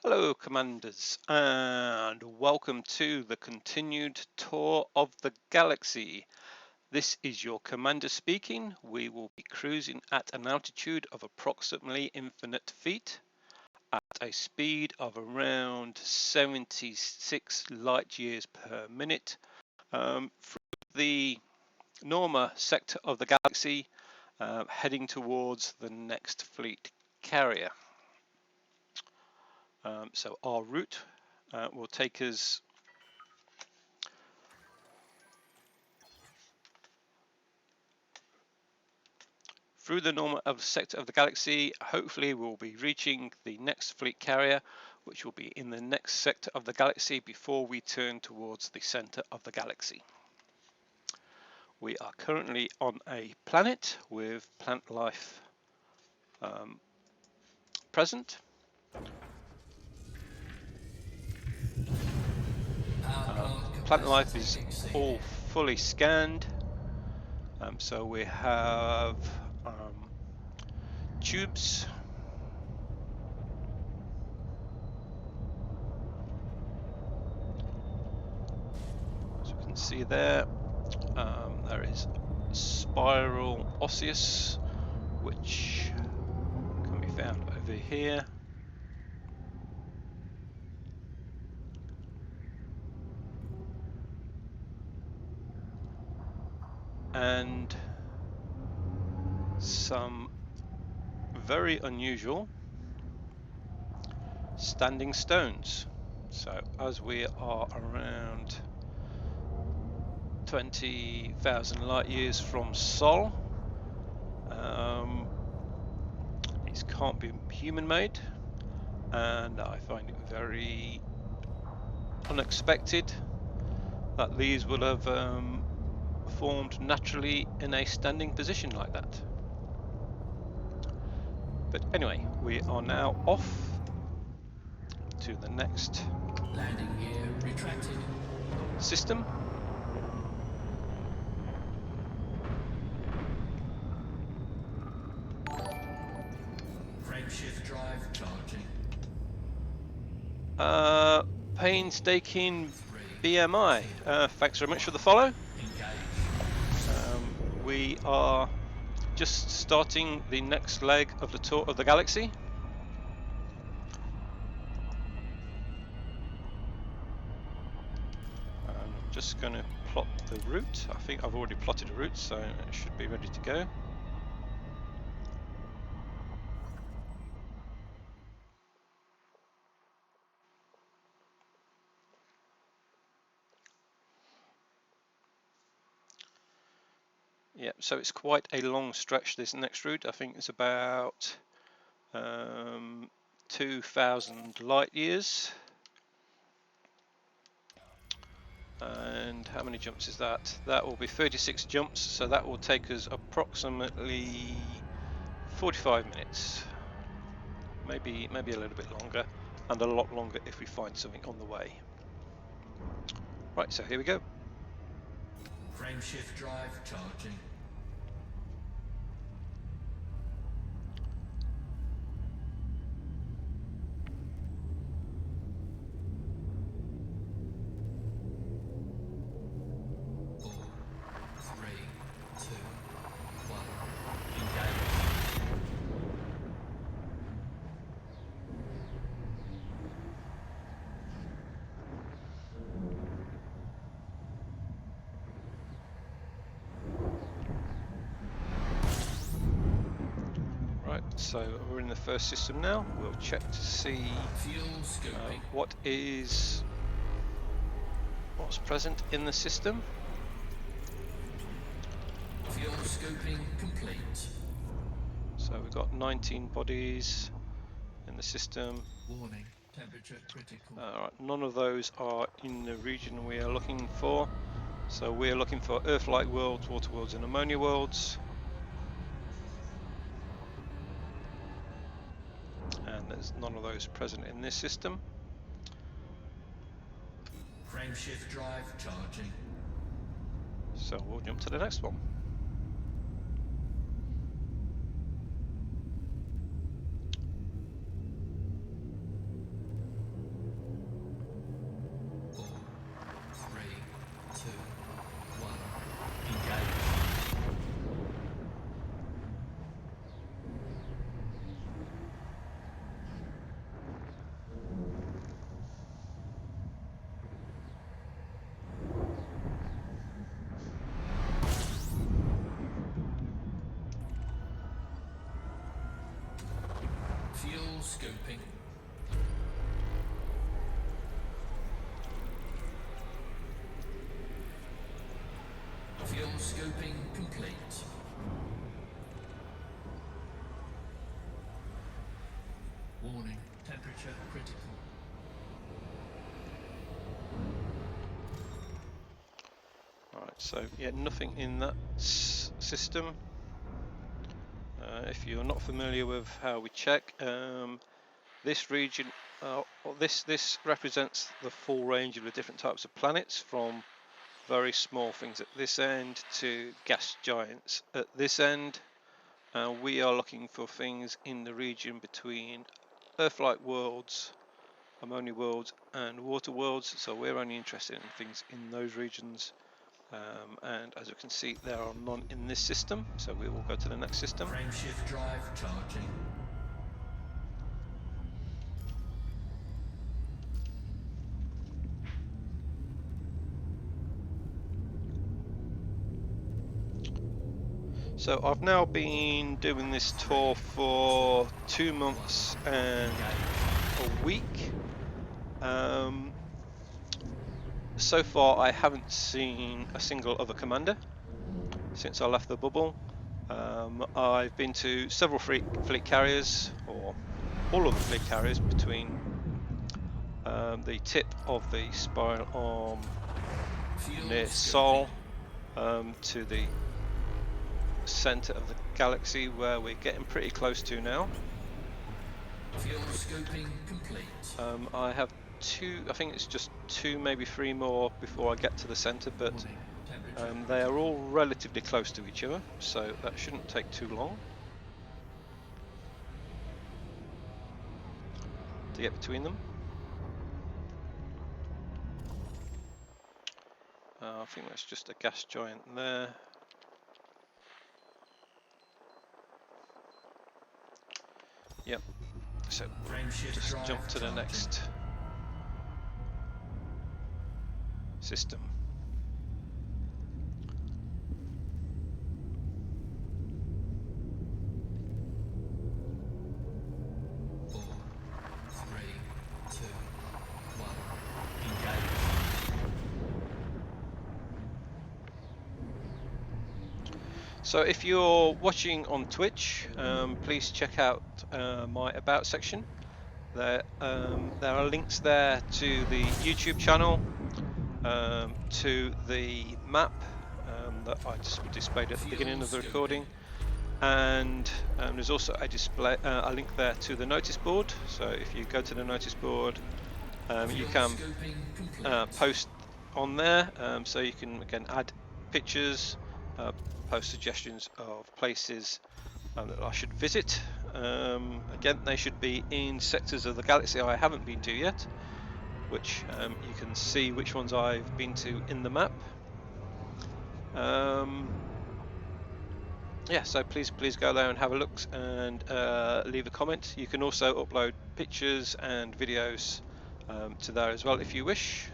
Hello, Commanders, and welcome to the continued tour of the galaxy. This is your Commander speaking. We will be cruising at an altitude of approximately infinite feet at a speed of around 76 light years per minute through the Norma sector of the galaxy, heading towards the next fleet carrier. So our route will take us through the Norma sector of the galaxy. Hopefully we'll be reaching the next fleet carrier, which will be in the next sector of the galaxy before we turn towards the center of the galaxy. We are currently on a planet with plant life present. Plant life is all fully scanned. So we have tubes, as you can see there. There is spiral osseous, which can be found over here. And some very unusual standing stones. So as we are around 20,000 light years from Sol, these can't be human made, and I find it very unexpected that these will have formed naturally in a standing position like that. But anyway, we are now off to the next landing gear retracted system. Frameshift drive charging. Painstaking BMI. Thanks very much for the follow. We are just starting the next leg of the tour of the galaxy. I'm just going to plot the route. I think I've already plotted a route, so it should be ready to go. Yeah, so it's quite a long stretch, this next route. I think it's about 2,000 light years. And how many jumps is that? That will be 36 jumps, so that will take us approximately 45 minutes. Maybe a little bit longer, and a lot longer if we find something on the way. Right, so here we go. Frameshift drive charging. So we're in the first system now. We'll check to see what's present in the system. Fuel scooping complete. So we've got 19 bodies in the system. Warning, temperature critical. Alright, none of those are in the region we are looking for. So we're looking for Earth-like worlds, water worlds, and ammonia worlds. And there's none of those present in this system. Frameshift drive charging. So we'll jump to the next one. Fuel scoping. Fuel scoping complete. Warning, temperature critical. Alright, so yeah, nothing in that system. If you're not familiar with how we check, this region, this represents the full range of the different types of planets, from very small things at this end to gas giants at this end. We are looking for things in the region between Earth-like worlds, ammonia worlds, and water worlds. So we're only interested in things in those regions. And as you can see, there are none in this system, so we will go to the next system. Frameshift drive charging. So I've now been doing this tour for 2 months and a week. So far I haven't seen a single other commander since I left the bubble. I've been to several fleet carriers, or all of the fleet carriers, between the tip of the spiral arm near Sol to the center of the galaxy, where we're getting pretty close to now. Fuel scoping complete. I have I think it's just 2, maybe 3 more before I get to the center, but they are all relatively close to each other, so that shouldn't take too long to get between them. I think that's just a gas giant there. Yep, so just jump to the next system. So if you're watching on Twitch, please check out my About section. There are links there to the YouTube channel, to the map that I just displayed at the beginning of the recording, and there's also a link there to the notice board. So if you go to the notice board, you can post on there, so you can again add pictures, post suggestions of places that I should visit. Again, they should be in sectors of the galaxy I haven't been to yet, which you can see which ones I've been to in the map. Yeah, so please go there and have a look and leave a comment. You can also upload pictures and videos to there as well if you wish.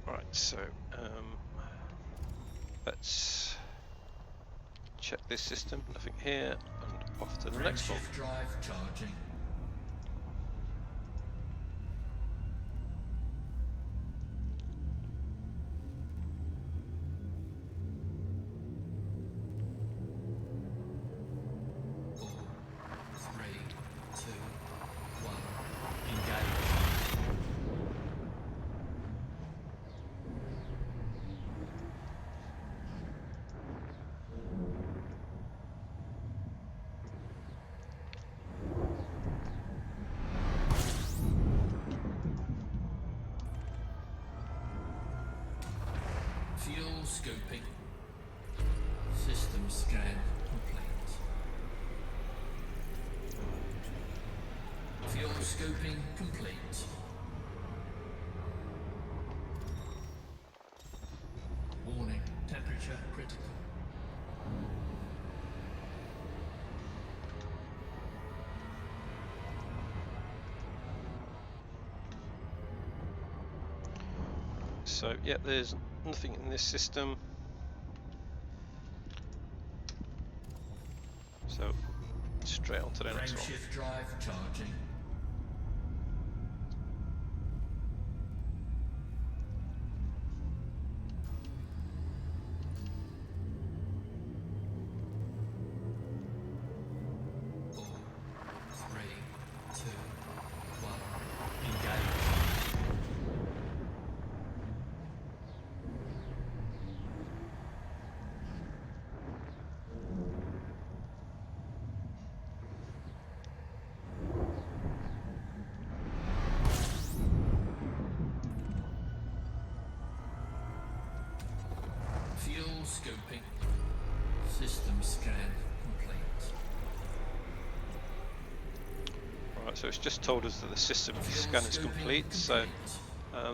Right, so let's check this system. Nothing here, and off to the next one. Drive charging. Fuel scoping. System scan complete. Fuel scoping complete. Warning, temperature critical. So yeah, there's nothing in this system. So straight on to the next one. Frameshift drive charging. Four, three, two, one. Engage. Fuel scoping. System scan complete. Right, so it's just told us that the system Fuel scan is scoping complete. So complete.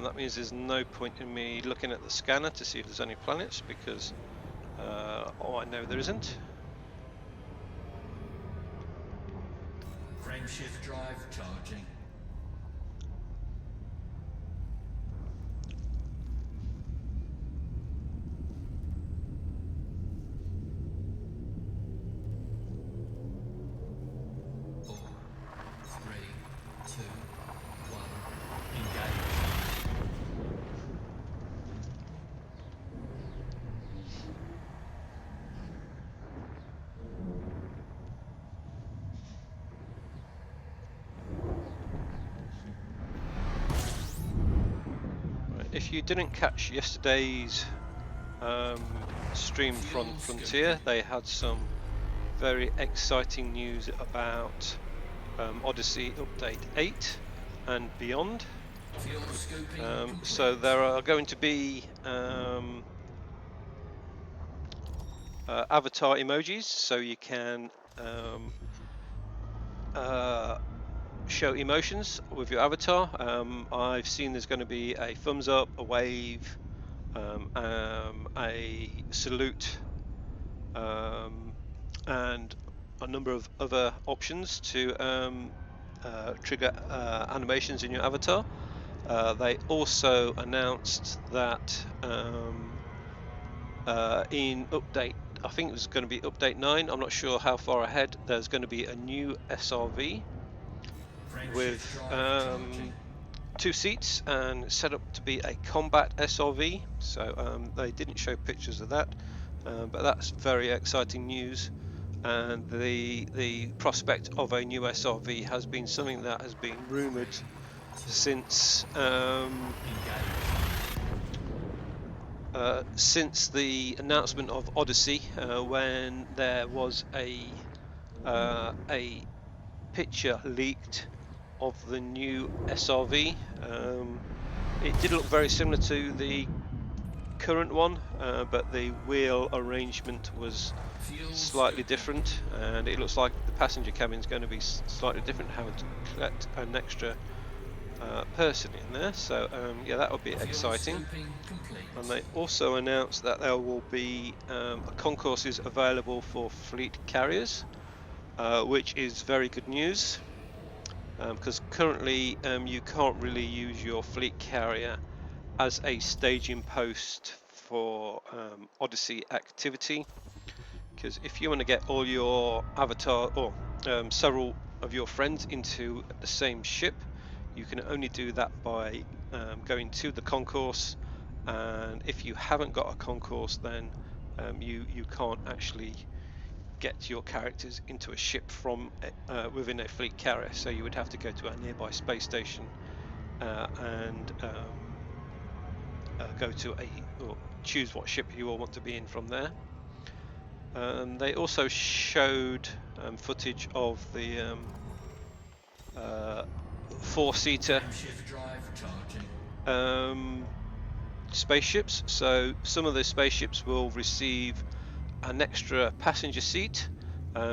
that means there's no point in me looking at the scanner to see if there's any planets, because I know there isn't. Frameshift drive charging. Four, three, two, one. Engage. Right, if you didn't catch yesterday's stream from Frontier, they had some very exciting news about Odyssey Update 8 and beyond. Fuel scoping complete. So there are going to be avatar emojis, so you can show emotions with your avatar. I've seen there's going to be a thumbs up, a wave, a salute, and a number of other options to trigger animations in your avatar. They also announced that in update, I think it was going to be update 9, I'm not sure how far ahead, there's going to be a new SRV with 2 seats and set up to be a combat SRV. So they didn't show pictures of that, but that's very exciting news. And the prospect of a new SRV has been something that has been rumoured since the announcement of Odyssey, when there was a picture leaked of the new SRV. It did look very similar to the current one, but the wheel arrangement was slightly different, and it looks like the passenger cabin is going to be slightly different, having to collect an extra person in there. So yeah, that would be exciting. And they also announced that there will be concourses available for fleet carriers, which is very good news, because currently you can't really use your fleet carrier as a staging post for Odyssey activity, because if you want to get all your avatar or several of your friends into the same ship, you can only do that by going to the concourse, and if you haven't got a concourse, then you can't actually get your characters into a ship from within a fleet carrier. So you would have to go to a nearby space station and go to or choose what ship you all want to be in from there. They also showed footage of the 4-seater spaceships. So some of the spaceships will receive an extra passenger seat,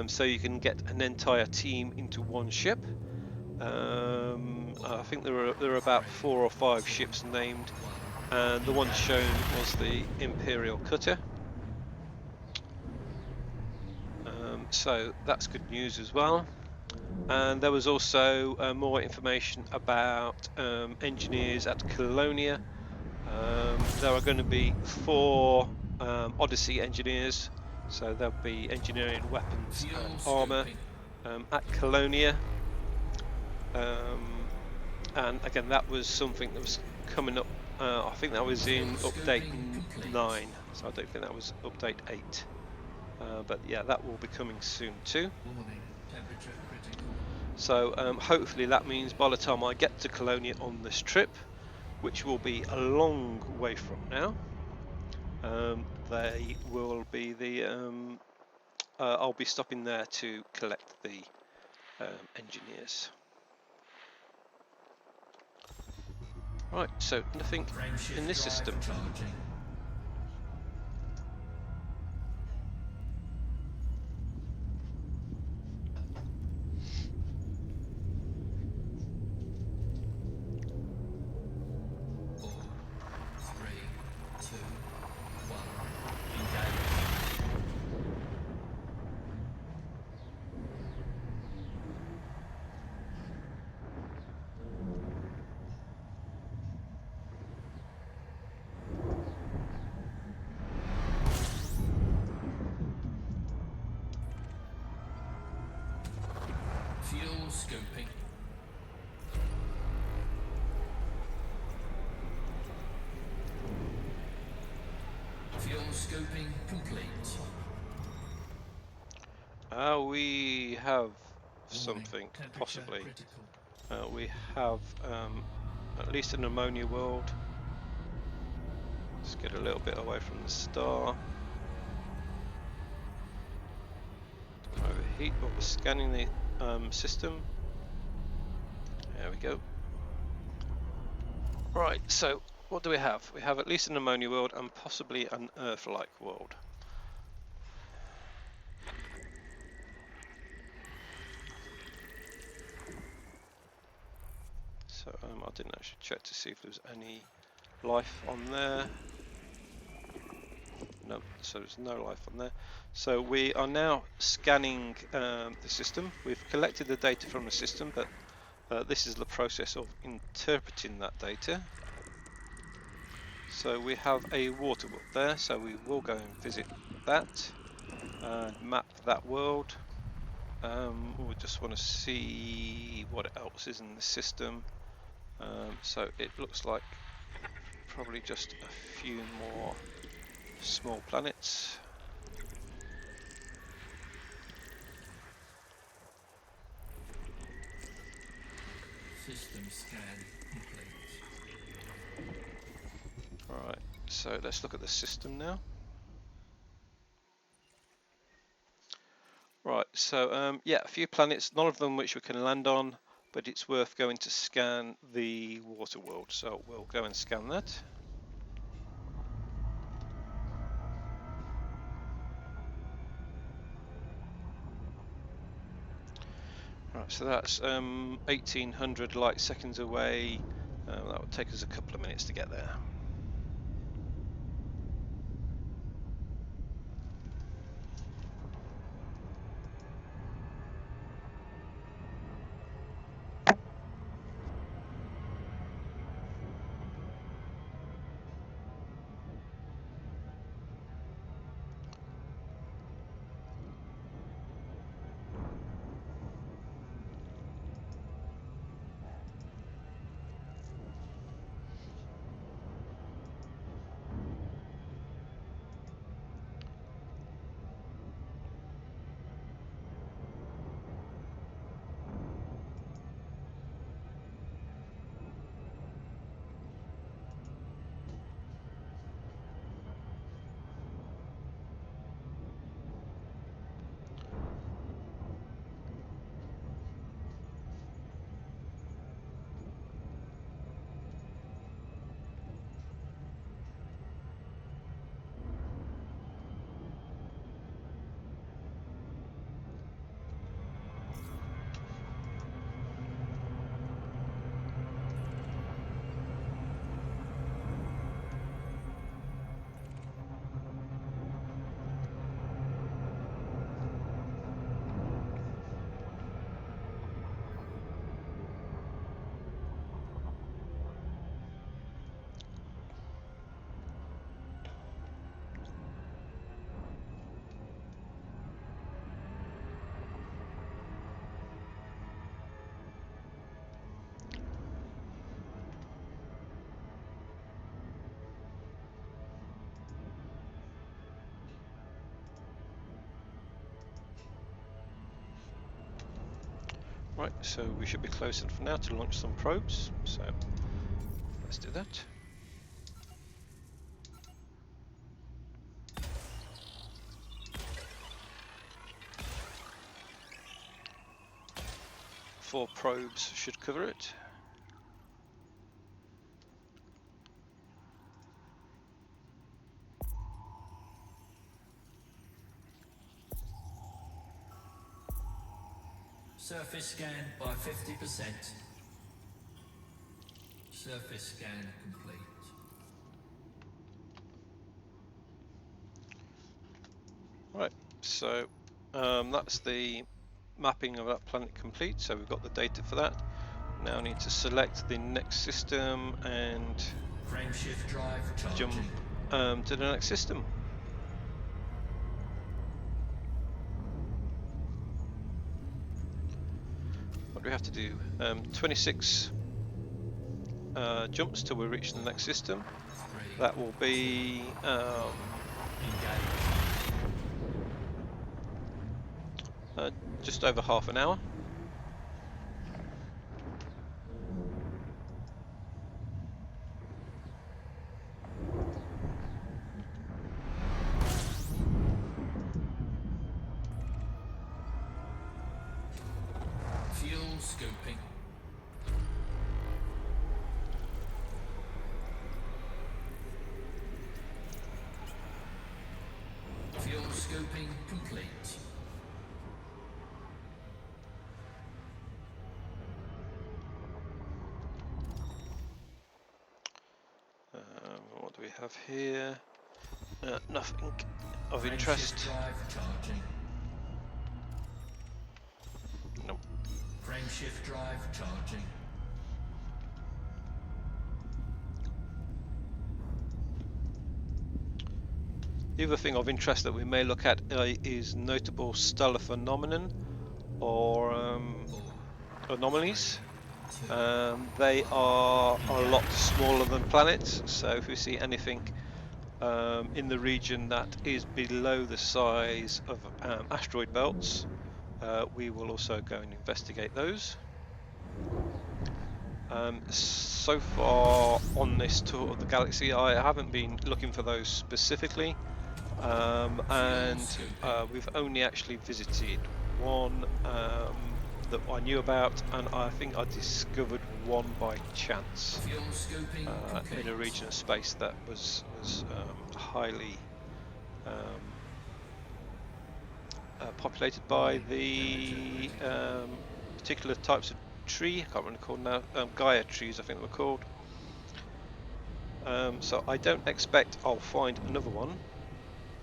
so you can get an entire team into one ship. I think there are about 4 or 5 ships named, and the one shown was the Imperial Cutter. So that's good news as well. And there was also more information about engineers at Colonia There are going to be 4 Odyssey engineers, so there'll be engineering, weapons Fuel and armour scoping. at Colonia. And again, that was something that was coming up. I think that was in Fuel update scoping complete. 9, so I don't think that was update 8. But yeah, that will be coming soon too. Warning, temperature critical. So hopefully that means by the time I get to Colonia on this trip, which will be a long way from now, they will be I'll be stopping there to collect the engineers. Right, so nothing in this system. Charging. Four, three, two, one. Engage. Fuel scoping. Fuel scoping complete. We have Warning, something, temperature possibly. critical. We have at least an ammonia world. Let's get a little bit away from the star. Overheat, but we're scanning the system. There we go. Right, so what do we have? We have at least an ammonia world and possibly an Earth-like world. So I didn't actually check to see if there was any life on there. No, so there's no life on there. So we are now scanning the system. We've collected the data from the system, but this is the process of interpreting that data. So we have a water world there, so we will go and visit that and map that world. We just want to see what else is in the system. So it looks like probably just a few more small planets. System scan complete. Alright, so let's look at the system now. Right, so yeah, a few planets, none of them which we can land on, but it's worth going to scan the water world, so we'll go and scan that. Right, so that's 1800 light seconds away. That will take us a couple of minutes to get there. so we should be close enough now to launch some probes. So let's do that. Four probes should cover it. Surface scan by 50%. Surface scan complete. Right, so that's the mapping of that planet complete, so we've got the data for that. Now I need to select the next system and Frameshift drive charging. jump to the next system. What do we have to do? 26 jumps till we reach the next system. That will be just over half an hour. Fuel scoping. Fuel scoping complete. What do we have here? Nothing of Frameshift interest. drive charging. Nope. Frameshift drive charging. The other thing of interest that we may look at is notable stellar phenomenon or anomalies. They are a lot smaller than planets, so if we see anything in the region that is below the size of asteroid belts, we will also go and investigate those. So far on this tour of the galaxy, I haven't been looking for those specifically, and we've only actually visited one that I knew about, and I think I discovered one by chance in a region of space that was highly populated by the particular types of tree. I can't remember what they're called now. Gaia trees, I think they were called. So I don't expect I'll find another one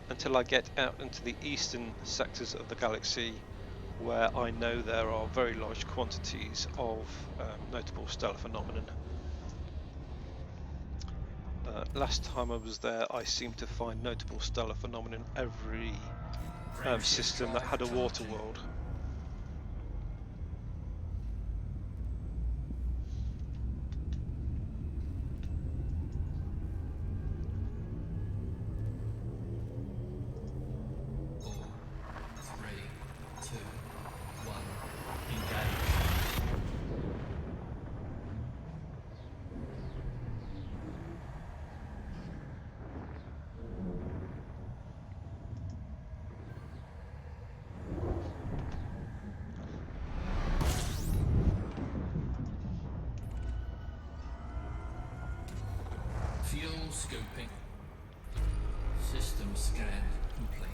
until I get out into the eastern sectors of the galaxy, where I know there are very large quantities of notable stellar phenomenon. Last time I was there, I seemed to find notable stellar phenomenon every system that had a water world. Fuel scoping. System scan complete.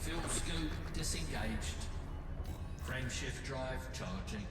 Fuel scope disengaged. Frameshift drive charging.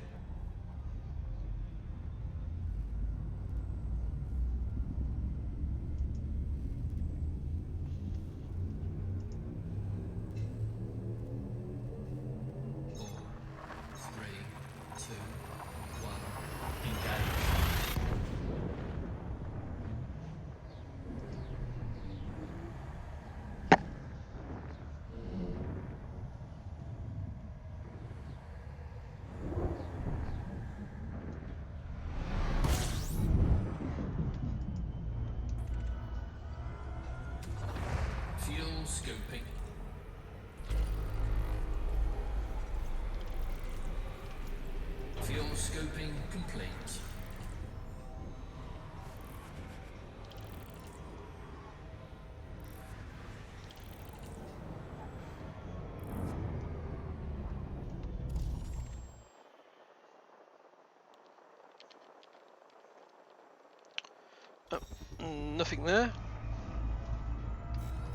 Nothing there.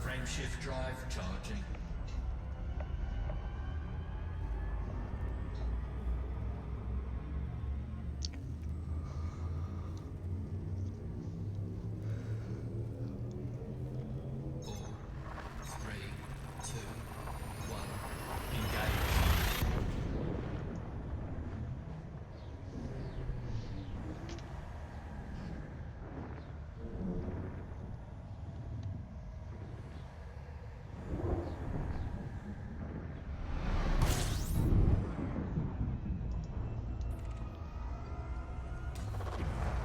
Frameshift drive charging. Four, three, two, one. Engage.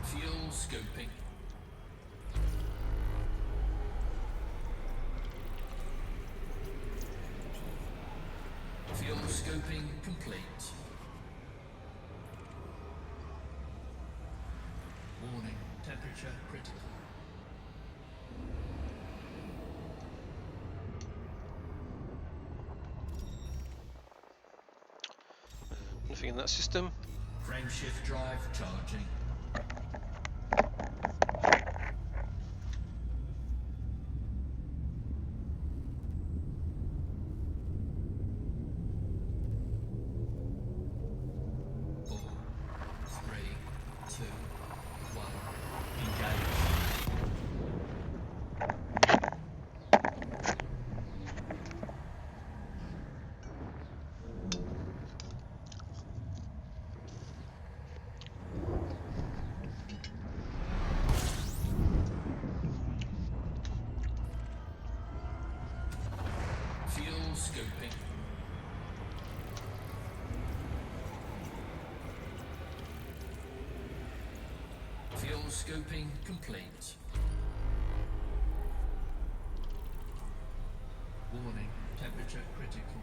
Fuel scoping. Fuel scoping complete. Warning, temperature critical. Nothing in that system. Frameshift drive charging. Four, three, two, one. Engage. Fuel scoping. Fuel scoping complete. Warning, temperature critical.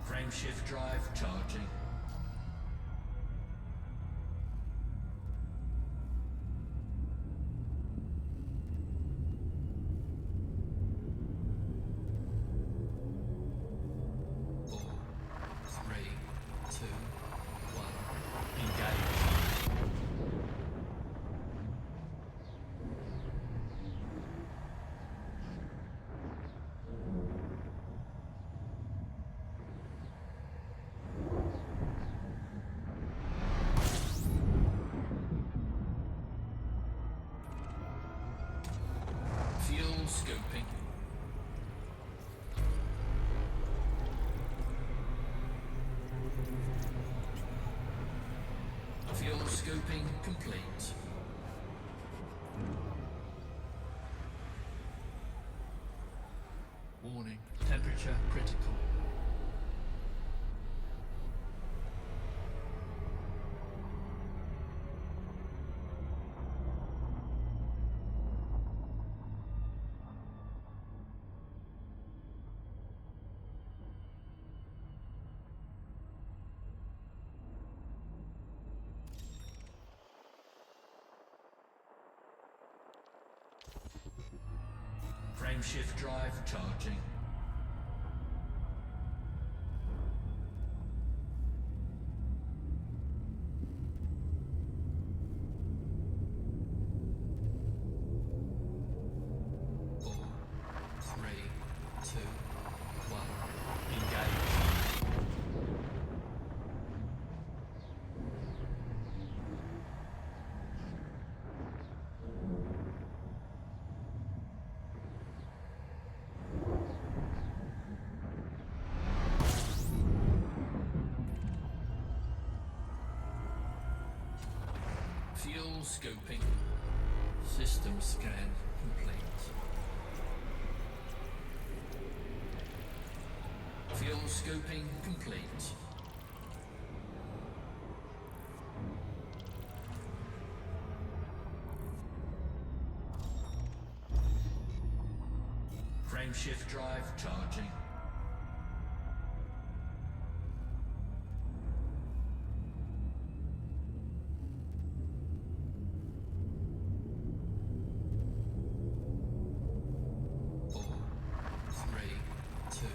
Frameshift drive charging. Four, three, two, one. Engage. Fuel scoping. Fuel scoping complete. Warning, temperature critical. Frameshift drive charging. Four, three, two, one. Engage. Fuel scoping. System scan complete. Fuel scoping complete. Frameshift drive charging. Four, three, two,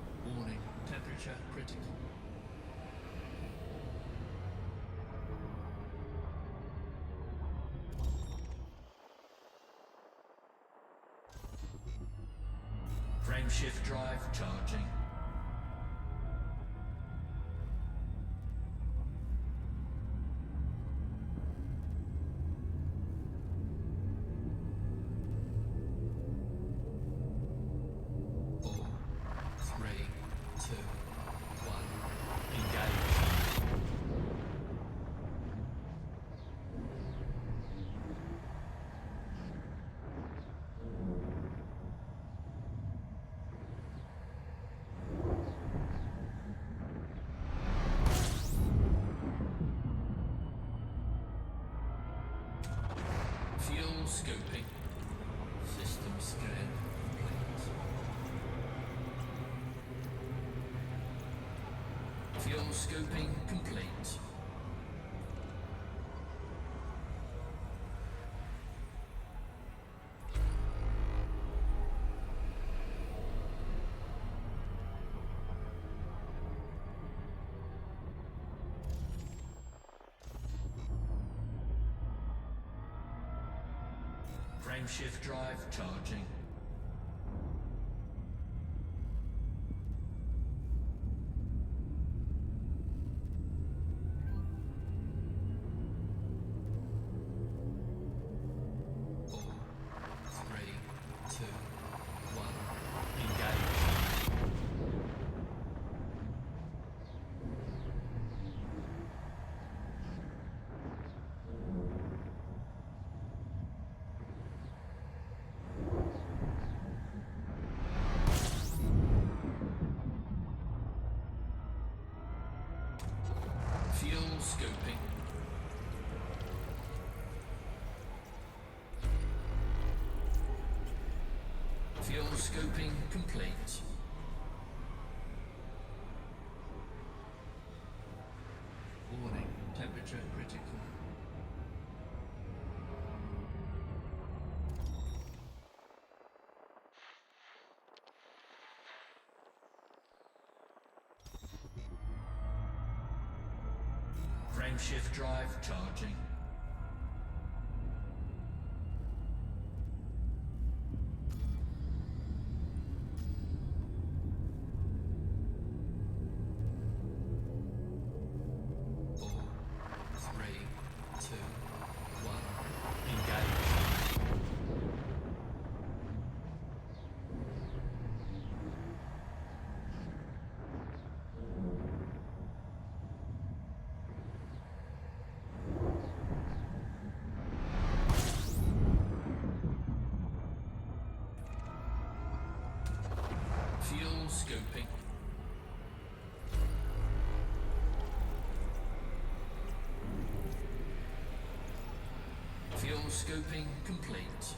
Frameshift drive charging. Four, three, two, one. Engage. Fuel scoping. System scan complete. Fuel scoping complete. Frameshift drive charging. Four, three, two, one. Engage. Fuel scoping. Fuel scoping complete. Warning, temperature critical. Frameshift drive charging. Four, three, two, one. Engage. Fuel scoping. Fuel scoping complete.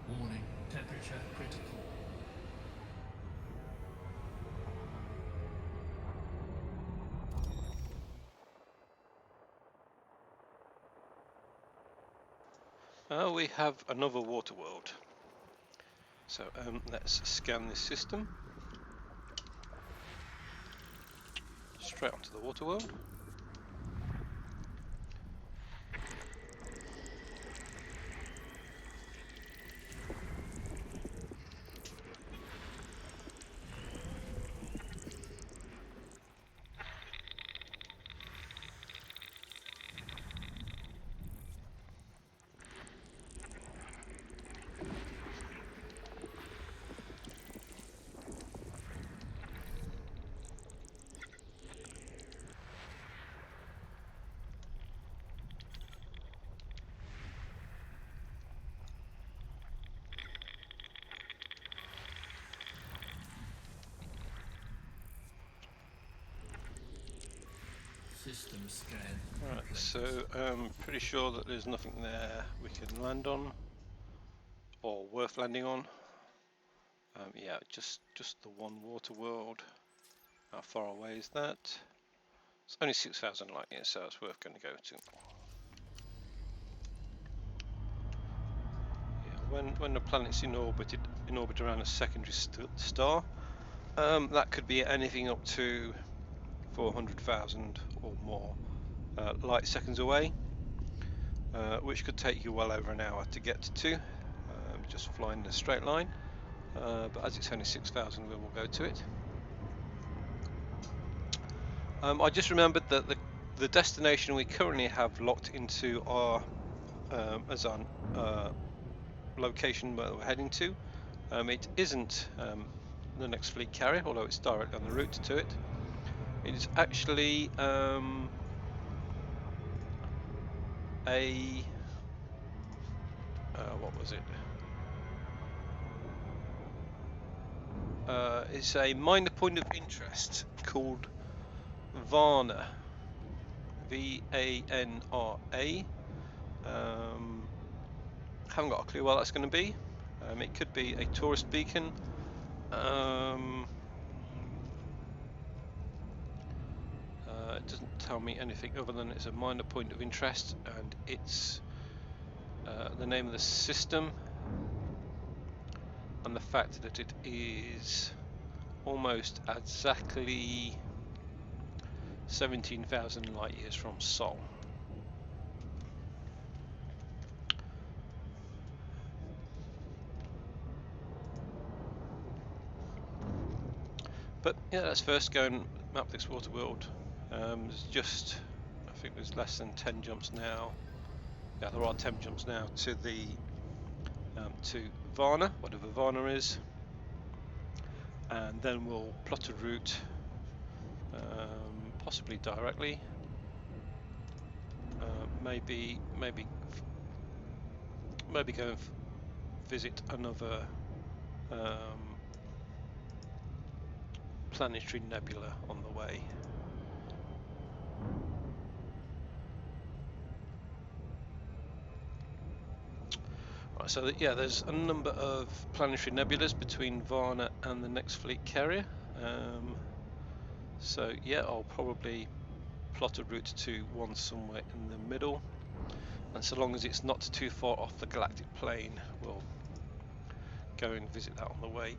Warning, temperature critical. We have another water world. So let's scan this system. Straight onto the water world. System scan. Right, so pretty sure that there's nothing there we can land on or worth landing on. Yeah, just the one water world. How far away is that? It's only 6,000 light years, so it's worth going to go to. Yeah, when the planet's in orbit around a secondary star, that could be anything up to 400,000 or more light seconds away. which could take you well over an hour to get to, just flying in a straight line. But as it's only 6,000, we will go to it. I just remembered that the destination we currently have locked into our as our location where we're heading to, it isn't the next fleet carrier, although it's directly on the route to it. It is actually a what was it? It's a minor point of interest called Varna, V-A-N-R-A. Haven't got a clue what that's going to be. It could be a tourist beacon. It doesn't tell me anything other than it's a minor point of interest, and it's the name of the system, and the fact that it is almost exactly 17,000 light years from Sol. But yeah, let's first go and map this water world. There's just, I think there's less than 10 jumps now. Yeah, there are 10 jumps now to the to Varna, whatever Varna is, and then we'll plot a route, possibly directly. Maybe go and visit another planetary nebula on the way. Right, so yeah, there's a number of planetary nebulas between Varna and the next fleet carrier. So yeah, I'll probably plot a route to one somewhere in the middle, and so long as it's not too far off the galactic plane, we'll go and visit that on the way.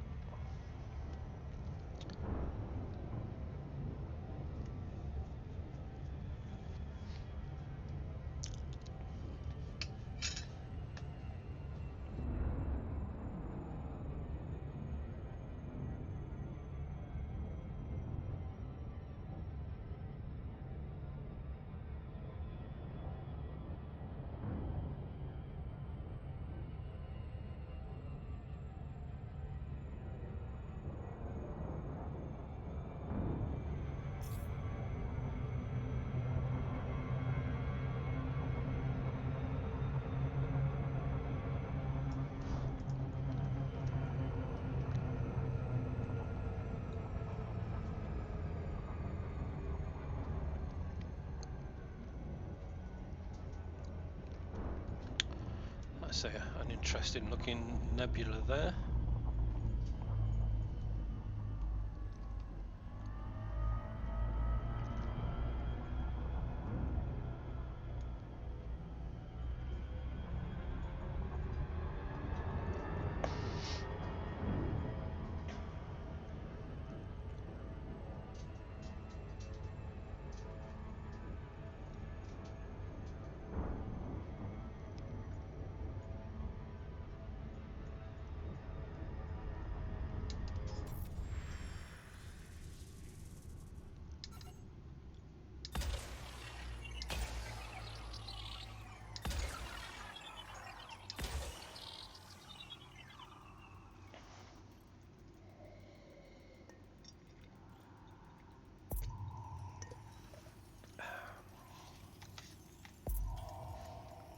I say an interesting looking nebula there.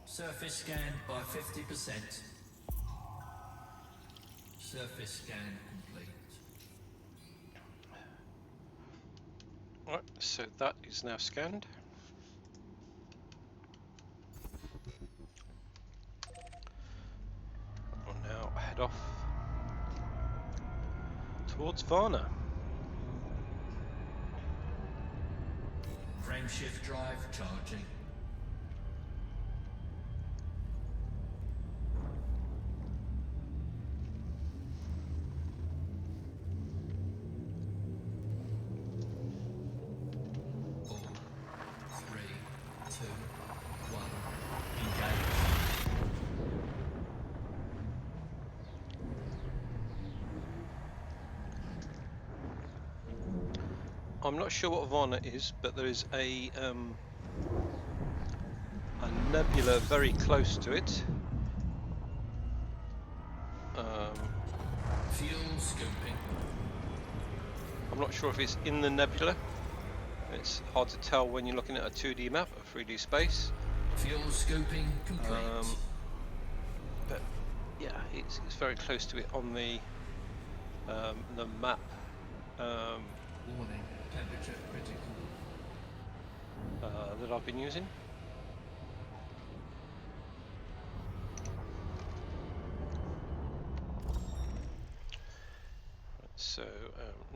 Surface scanned by 50%. Surface scan complete. Right, so that is now scanned. We'll now head off towards Varna. Frame shift drive charging. Four, three, two, one. Engage. I'm not sure what Varna is, but there is a nebula very close to it. Fuel scoping. I'm not sure if it's in the nebula. It's hard to tell when you're looking at a 2D map of 3D space. Fuel scoping complete. But yeah, it's very close to it on the map Warning, temperature critical. that I've been using. So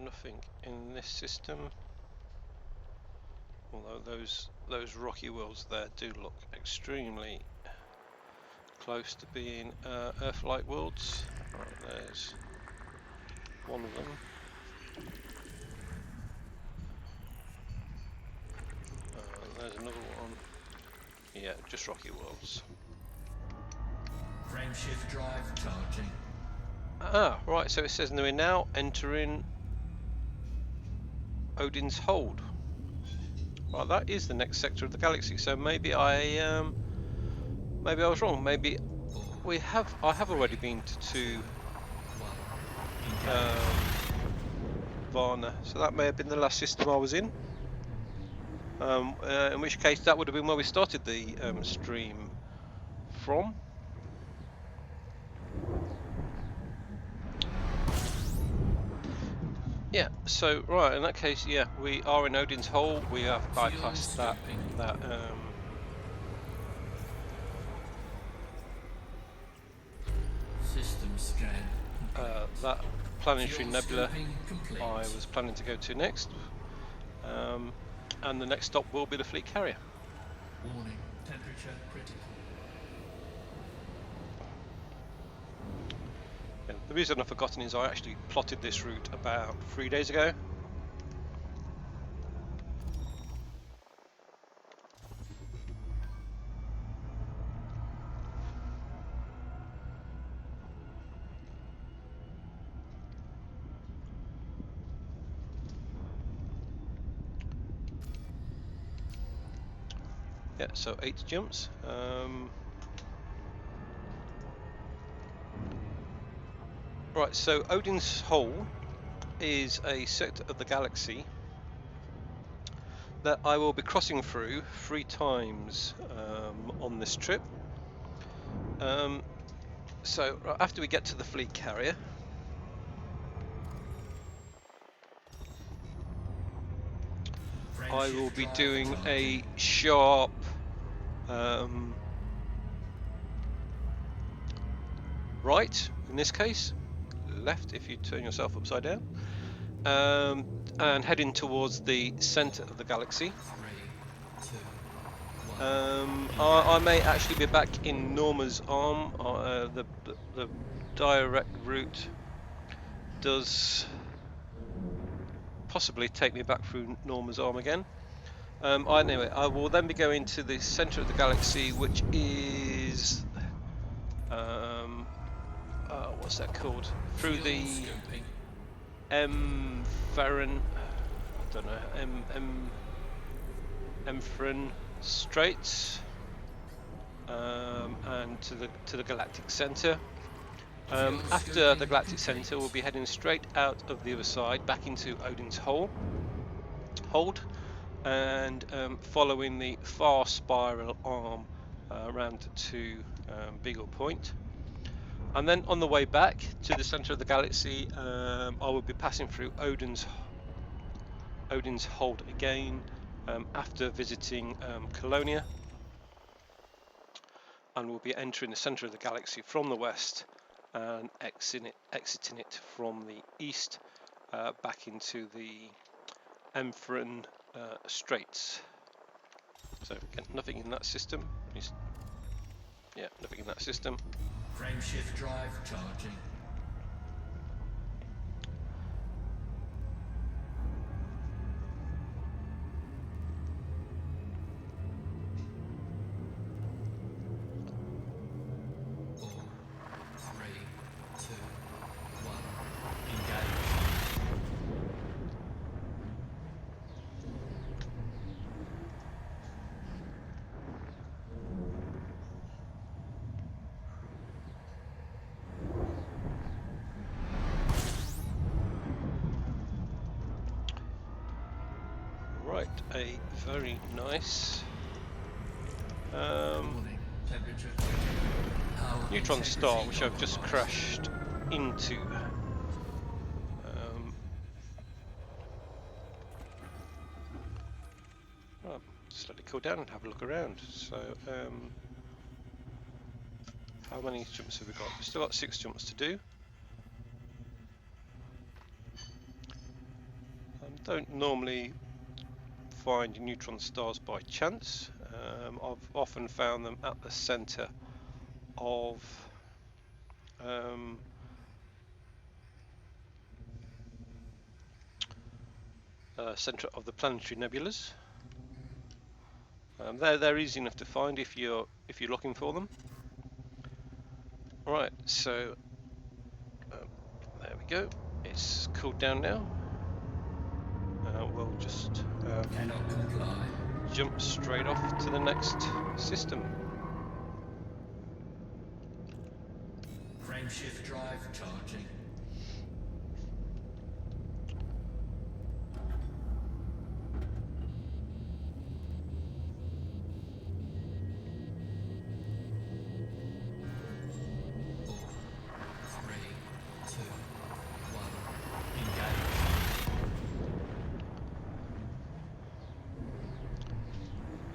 nothing in this system, although those rocky worlds there do look extremely close to being Earth-like worlds. Right, there's one of them. There's another one. Yeah, just rocky worlds. Frameshift drive charging. Ah, right, so it says we're now entering Odin's Hold. Right, that is the next sector of the galaxy. So maybe I was wrong. Maybe I have already been to Varna, so that may have been the last system I was in. In which case, that would have been where we started the stream from. Yeah, so right, in that case, yeah, we are in Odin's Hole. We have bypassed that System scan. that planetary Fuel nebula scoping complete. I was planning to go to next. And the next stop will be the fleet carrier. Warning, temperature critical. Yeah, the reason I've forgotten is I actually plotted this route about 3 days ago. Yeah, so 8 jumps. Right, so Odin's Hole is a sector of the galaxy that I will be crossing through 3 times on this trip. So after we get to the fleet carrier, I will be doing a sharp right, in this case, left if you turn yourself upside down, and heading towards the center of the galaxy. 3, 2, 1. I may actually be back in Norma's Arm. The direct route does possibly take me back through Norma's Arm again. Anyway, I will then be going to the center of the galaxy, which is what's that called? Through the Ferran, I don't know, Emferin Straits, and to the Galactic Center. After the Galactic Center, we'll be heading straight out of the other side, back into Odin's Hold, and following the far spiral arm around to Beagle Point. And then on the way back to the center of the galaxy, I will be passing through Odin's Hold again after visiting Colonia, and we'll be entering the center of the galaxy from the west and exiting it from the east back into the Emferin Straits. So again, nothing in that system. Yeah, nothing in that system. Frameshift drive charging. Right, a very nice Warning, temperature critical. Power neutron integrity star, which I've just compromised. crashed into. Right, just let it cool down and have a look around. So, how many jumps have we got? We've still got 6 jumps to do. Don't normally find neutron stars by chance. I've often found them at the centre of centre of the planetary nebulas. They're easy enough to find if you're looking for them. Right, so there we go. It's cooled down now. We'll just Cannot comply. jump straight off to the next system. Frameshift drive charging.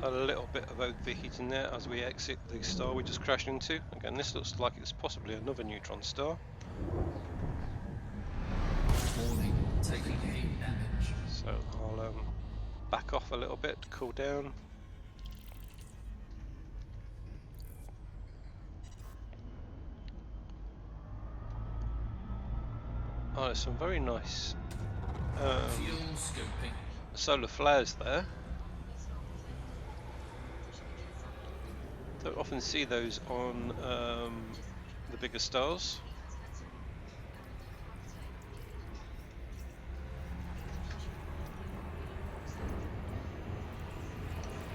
A little bit of overheating there as we exit the star we just crashed into. Again, this looks like it's possibly another neutron star. Warning, taking heat damage. So I'll back off a little bit to cool down. Oh, there's some very nice Fuel scoping. solar flares there. Don't often see those on the bigger stars.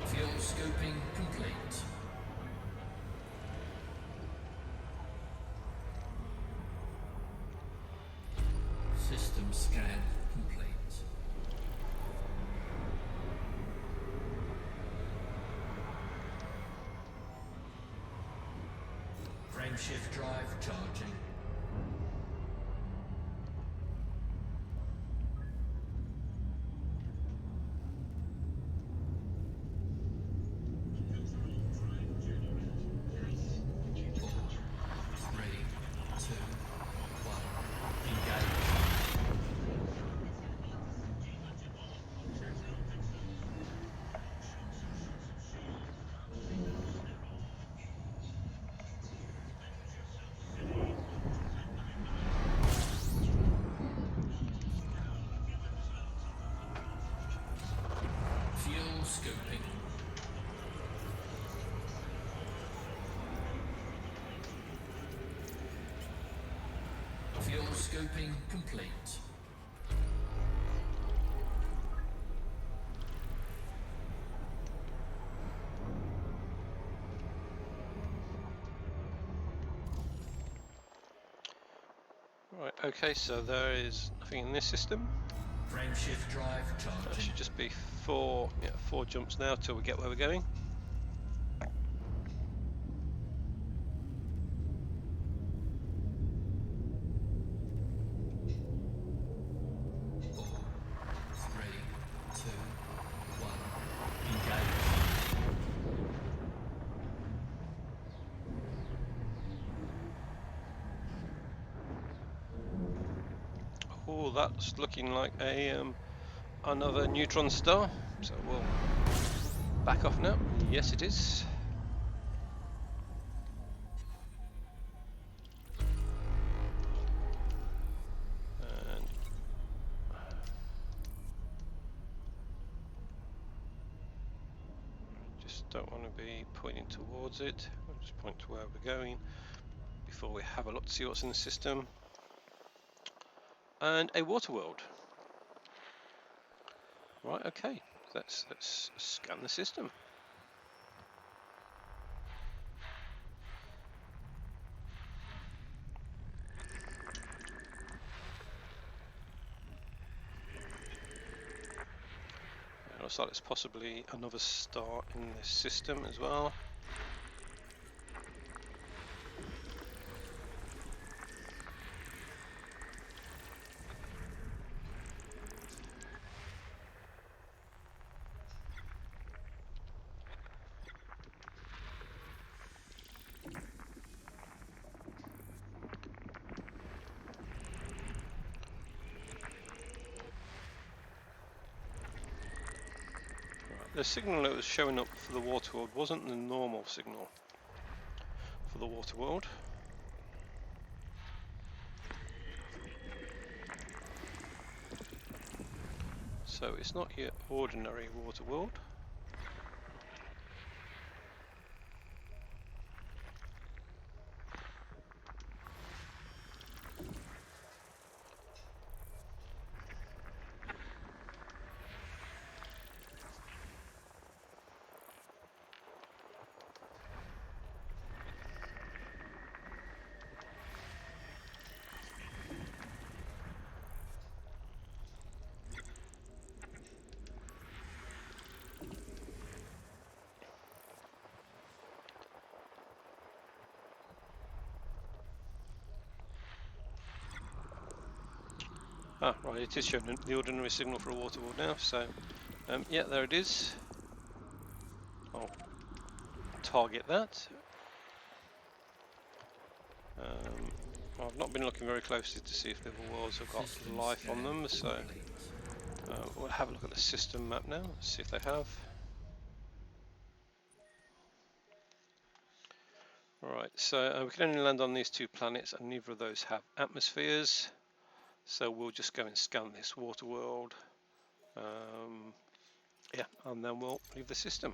Fuel scoping complete. System scan complete. Frameshift drive charging. Fuel scoping. Fuel scoping complete. Right, okay, so there is nothing in this system. Frameshift drive That charging. should just be four jumps now till we get where we're going. Oh, that's looking like a another neutron star. So we'll back off now. Yes, it is. And just don't want to be pointing towards it. I'll just point to where we're going before we have a look to see what's in the system. And a water world. Right, okay. Let's scan the system. looks like there's possibly another star in this system as well. The signal that was showing up for the water world wasn't the normal signal for the water world. So it's not your ordinary water world. Ah, right, it is showing the ordinary signal for a water world now, so yeah, there it is. I'll target that. I've not been looking very closely to see if the other worlds have got System life on scan them, so complete. we'll have a look at the system map now, see if they have. Alright, so we can only land on these two planets and neither of those have atmospheres, so we'll just go and scan this water world, yeah, and then we'll leave the system.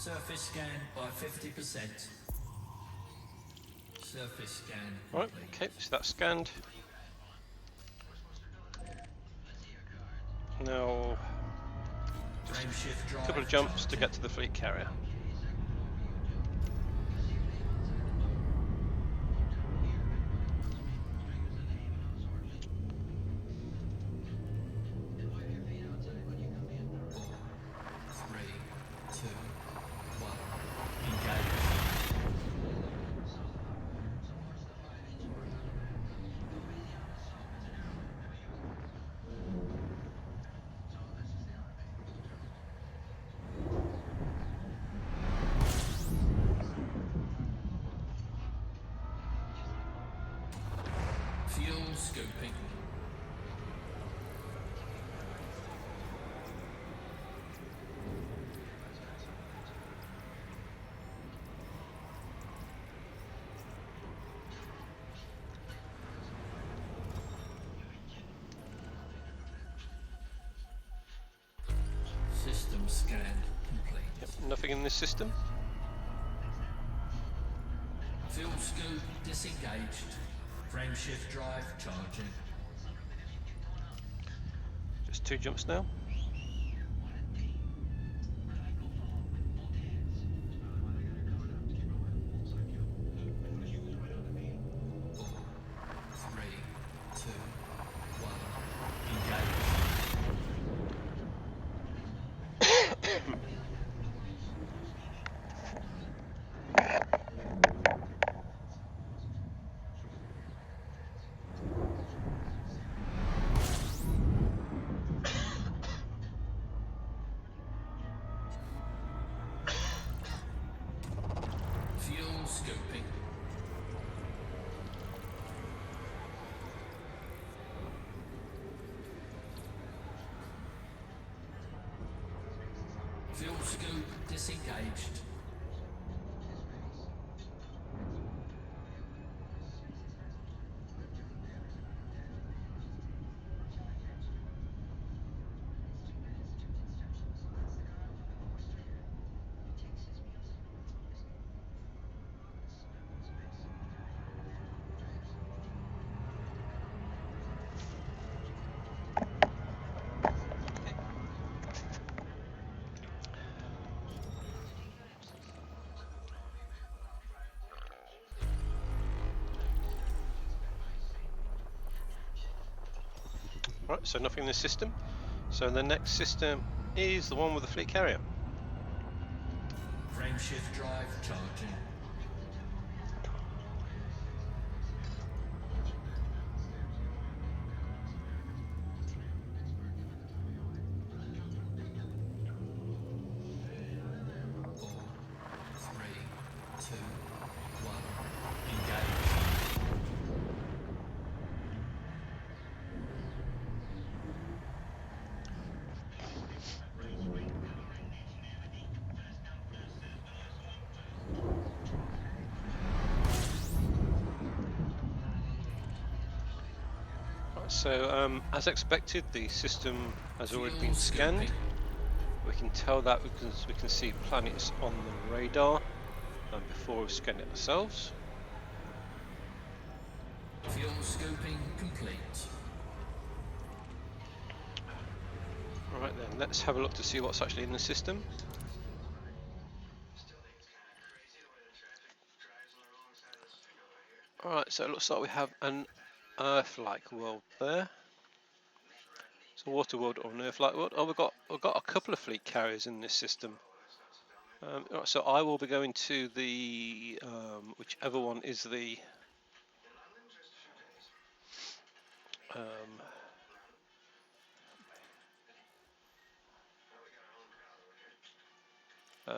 Surface scan by 50%. Surface scan Right, complete. okay, so that's scanned. Now, just Frameshift a drive couple of jumps to charging. get to the fleet carrier. Four, three, two, one. Engage. Fuel scooping. System scan complete. Yep, nothing in this system. Fuel scoop disengaged. Frameshift drive charging. Just 2 jumps now. Four, three, two, one. Engage. Fuel scooping. Fuel scoop disengaged. Right, so nothing in this system. So the next system is the one with the fleet carrier. Frameshift drive charging. Four, three, two, one. Engage. Right, so as expected, the system has already Fuel been scanned. scooping. We can tell that because we can see planets on the radar before we scan it ourselves. Fuel scooping complete. Right then, let's have a look to see what's actually in the system. Alright, so it looks like we have an Earth-like world there. It's a water world or an Earth-like world. Oh, we've got a couple of fleet carriers in this system. Right, so I will be going to the whichever one is the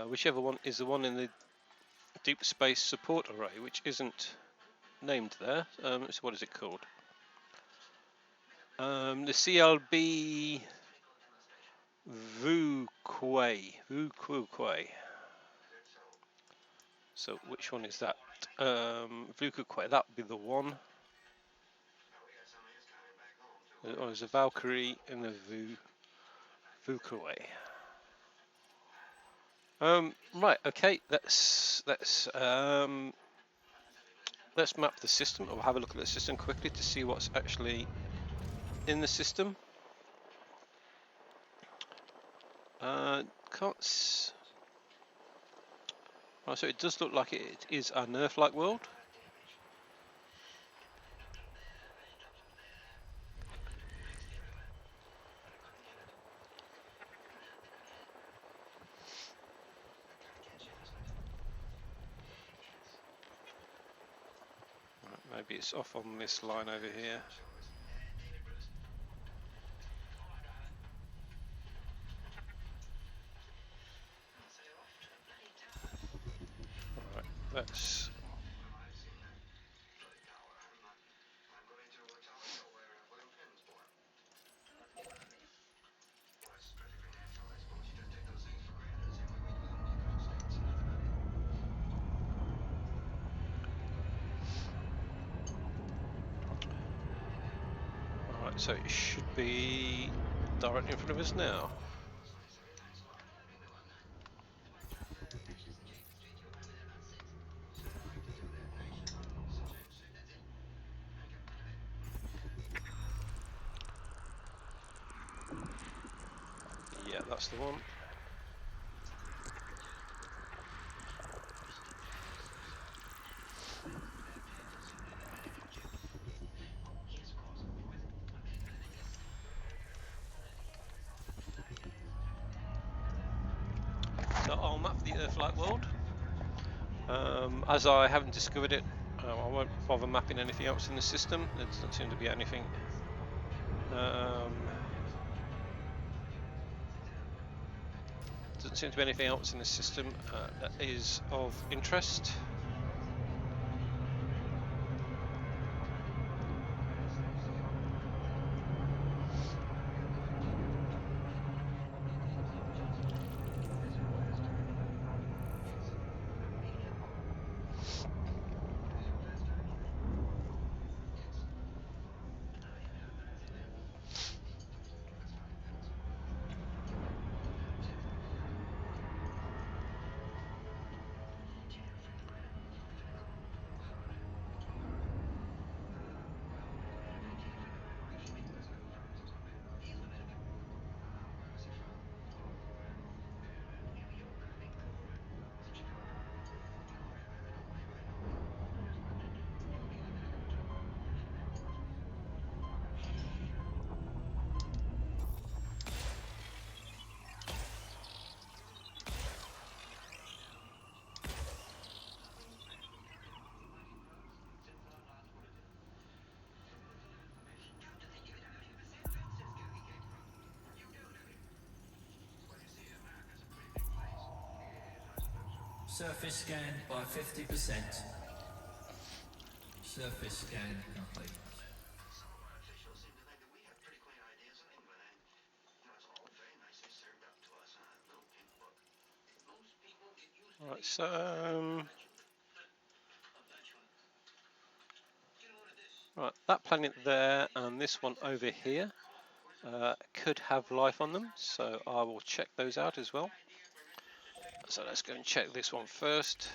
whichever one is the one in the deep space support array, which isn't named there. So what is it called? The CLB Vuquay. So which one is that? Vuquay, that would be the one. There's a Valkyrie and a Vuquay. Right. Okay. Let's map the system, or have a look at the system quickly to see what's actually in the system. Can't. Oh, so it does look like it is an Earth-like world. Right, maybe it's off on this line over here. Right, that's. Alright, so it should be directly in front of us now. Yeah, that's the one. So I'll map the Earth-like world. As I haven't discovered it, I won't bother mapping anything else in the system. There doesn't seem to be anything. Doesn't seem to be anything else in the system that is of interest. Surface scanned by 50%. Surface scan complete. Right, so right, that planet there and this one over here could have life on them, so I will check those out as well. So let's go and check this one first.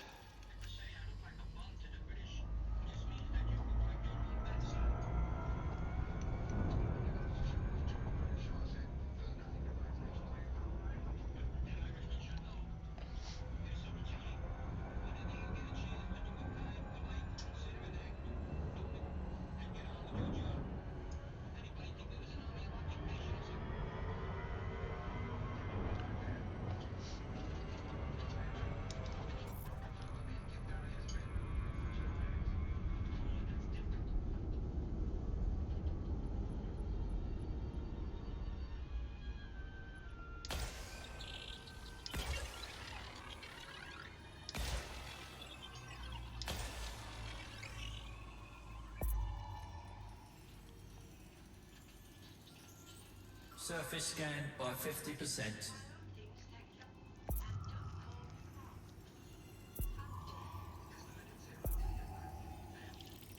Surface scanned by 50%.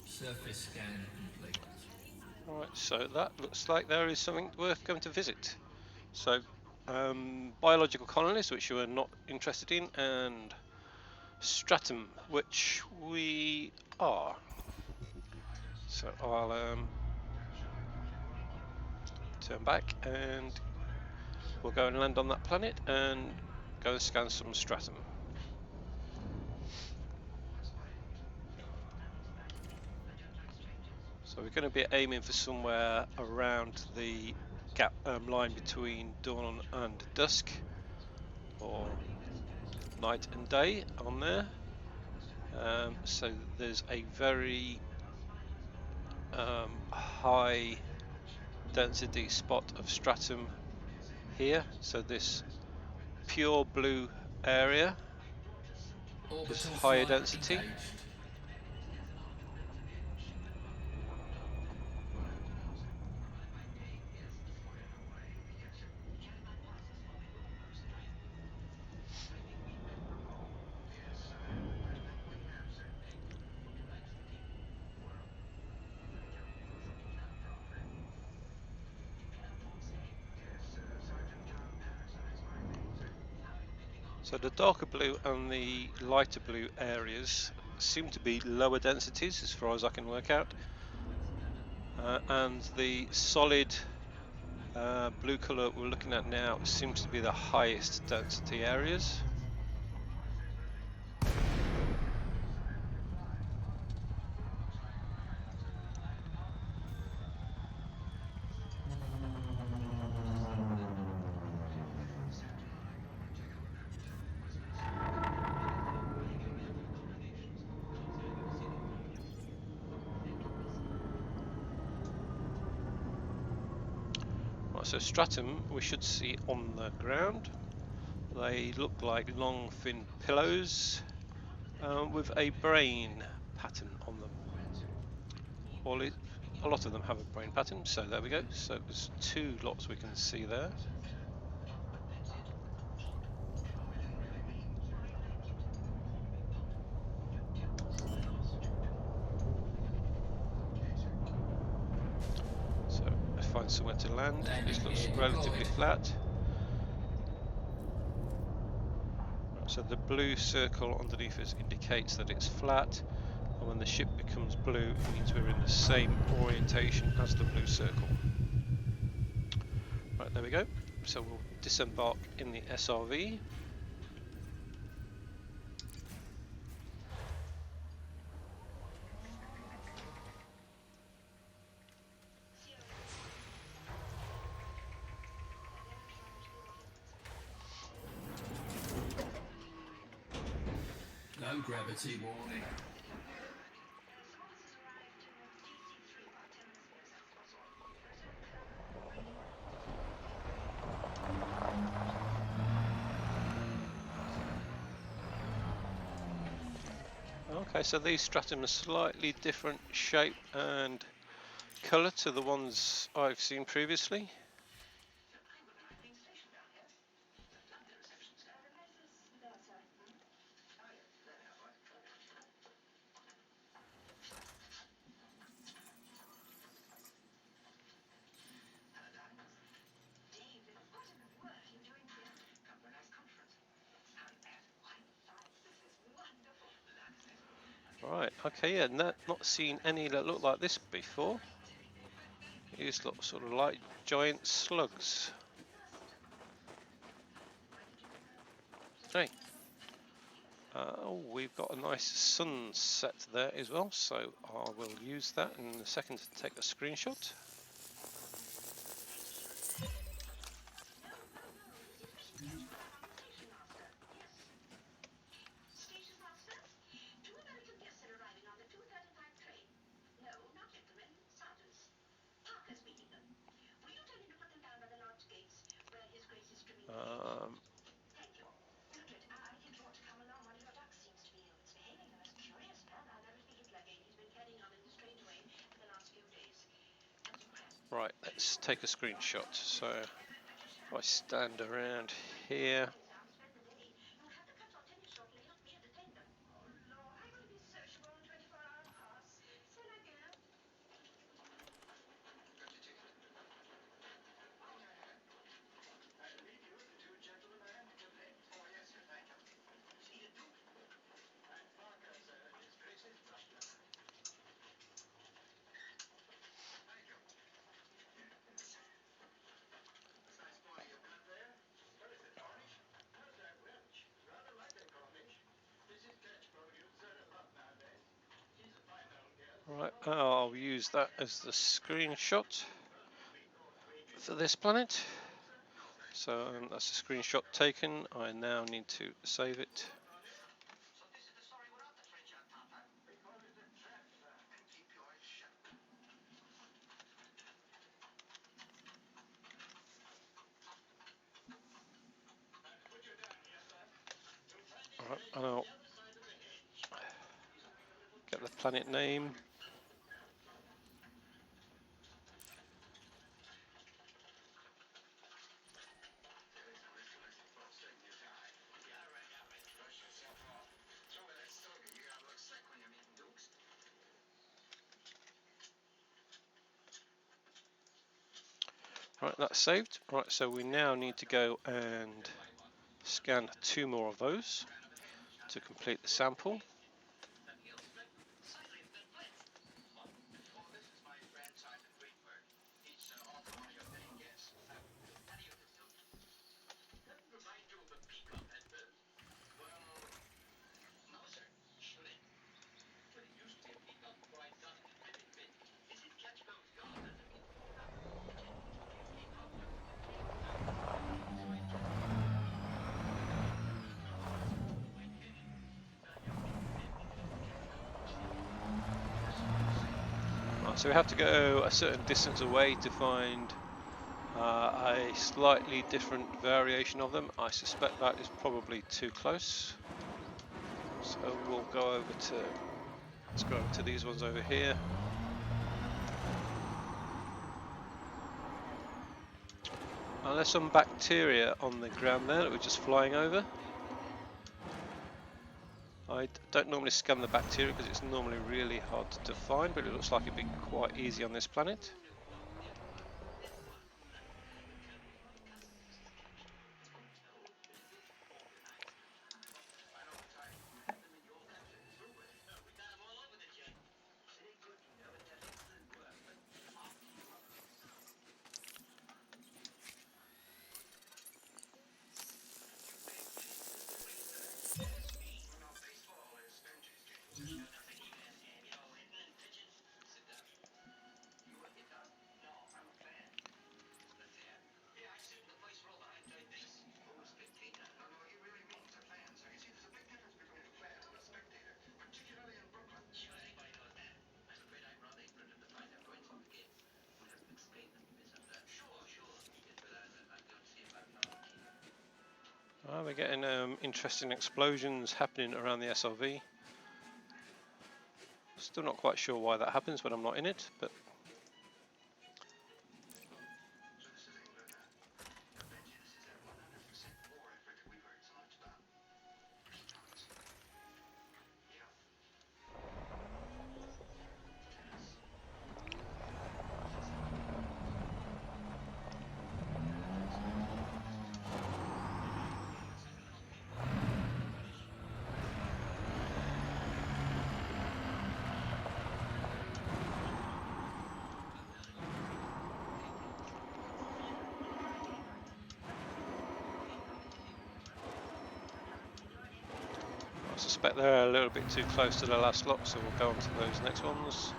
Surface scan complete. Alright, so that looks like there is something worth going to visit. So biological colonies, which you are not interested in, and stratum, which we are. So I'll turn back and we'll go and land on that planet and go and scan some stratum. So we're going to be aiming for somewhere around the gap line between dawn and dusk, or night and day on there. So there's a very high density spot of stratum here. So this pure blue area is Orbital higher flight density. engaged. So the darker blue and the lighter blue areas seem to be lower densities as far as I can work out, and the solid blue colour we're looking at now seems to be the highest density areas. Right, so stratum we should see on the ground. They look like long thin pillows with a brain pattern on them. A lot of them have a brain pattern, so there we go. So there's two lots we can see there. So let's find somewhere to land. This looks relatively flat. So the blue circle underneath us indicates that it's flat, and when the ship becomes blue it means we're in the same orientation as the blue circle. Right, there we go. So we'll disembark in the SRV. Low gravity warning. Okay, so these stratum are slightly different shape and colour to the ones I've seen previously. Right, okay, yeah, not seen any that look like this before. These look sort of like giant slugs. Hey, we've got a nice sunset there as well, so I will use that in a second to take a screenshot. Um, right, let's take a screenshot. So if I stand around here, Right, I'll use that as the screenshot for this planet. So that's a screenshot taken. I now need to save it. Right, and I'll get the planet name. Right, that's saved. Right, so we now need to go and scan 2 more of those to complete the sample. Right, so we have to go a certain distance away to find a slightly different variation of them. I suspect that is probably too close. So we'll go over to, let's go over to these ones over here. Now there's some bacteria on the ground there that we're just flying over. I don't normally scan the bacteria because it's normally really hard to find, but it looks like it'd be quite easy on this planet. We're getting interesting explosions happening around the SRV. Still not quite sure why that happens when I'm not in it, but I suspect they're a little bit too close to the last lot, so we'll go on to those next ones.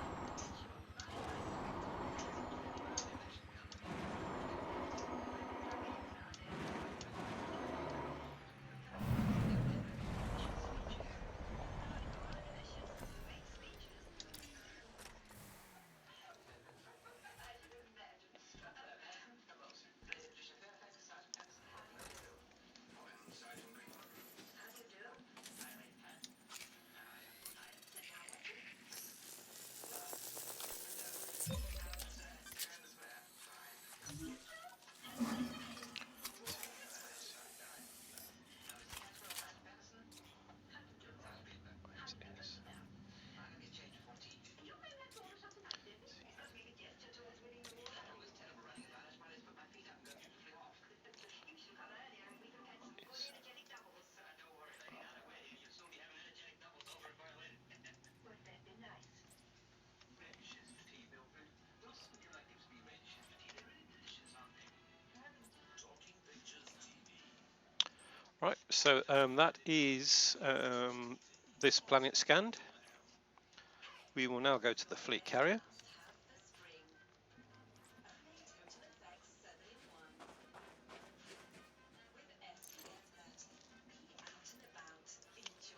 Right, so that is this planet scanned. We will now go to the fleet carrier.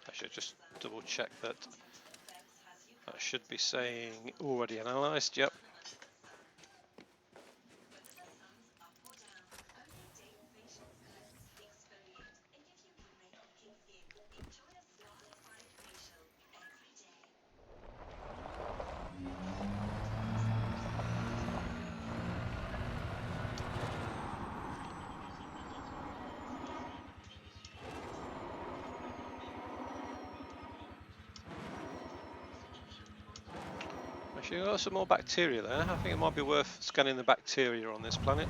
I should just double check that. That should be saying already analysed. Yep. Actually, got some more bacteria there. I think it might be worth scanning the bacteria on this planet.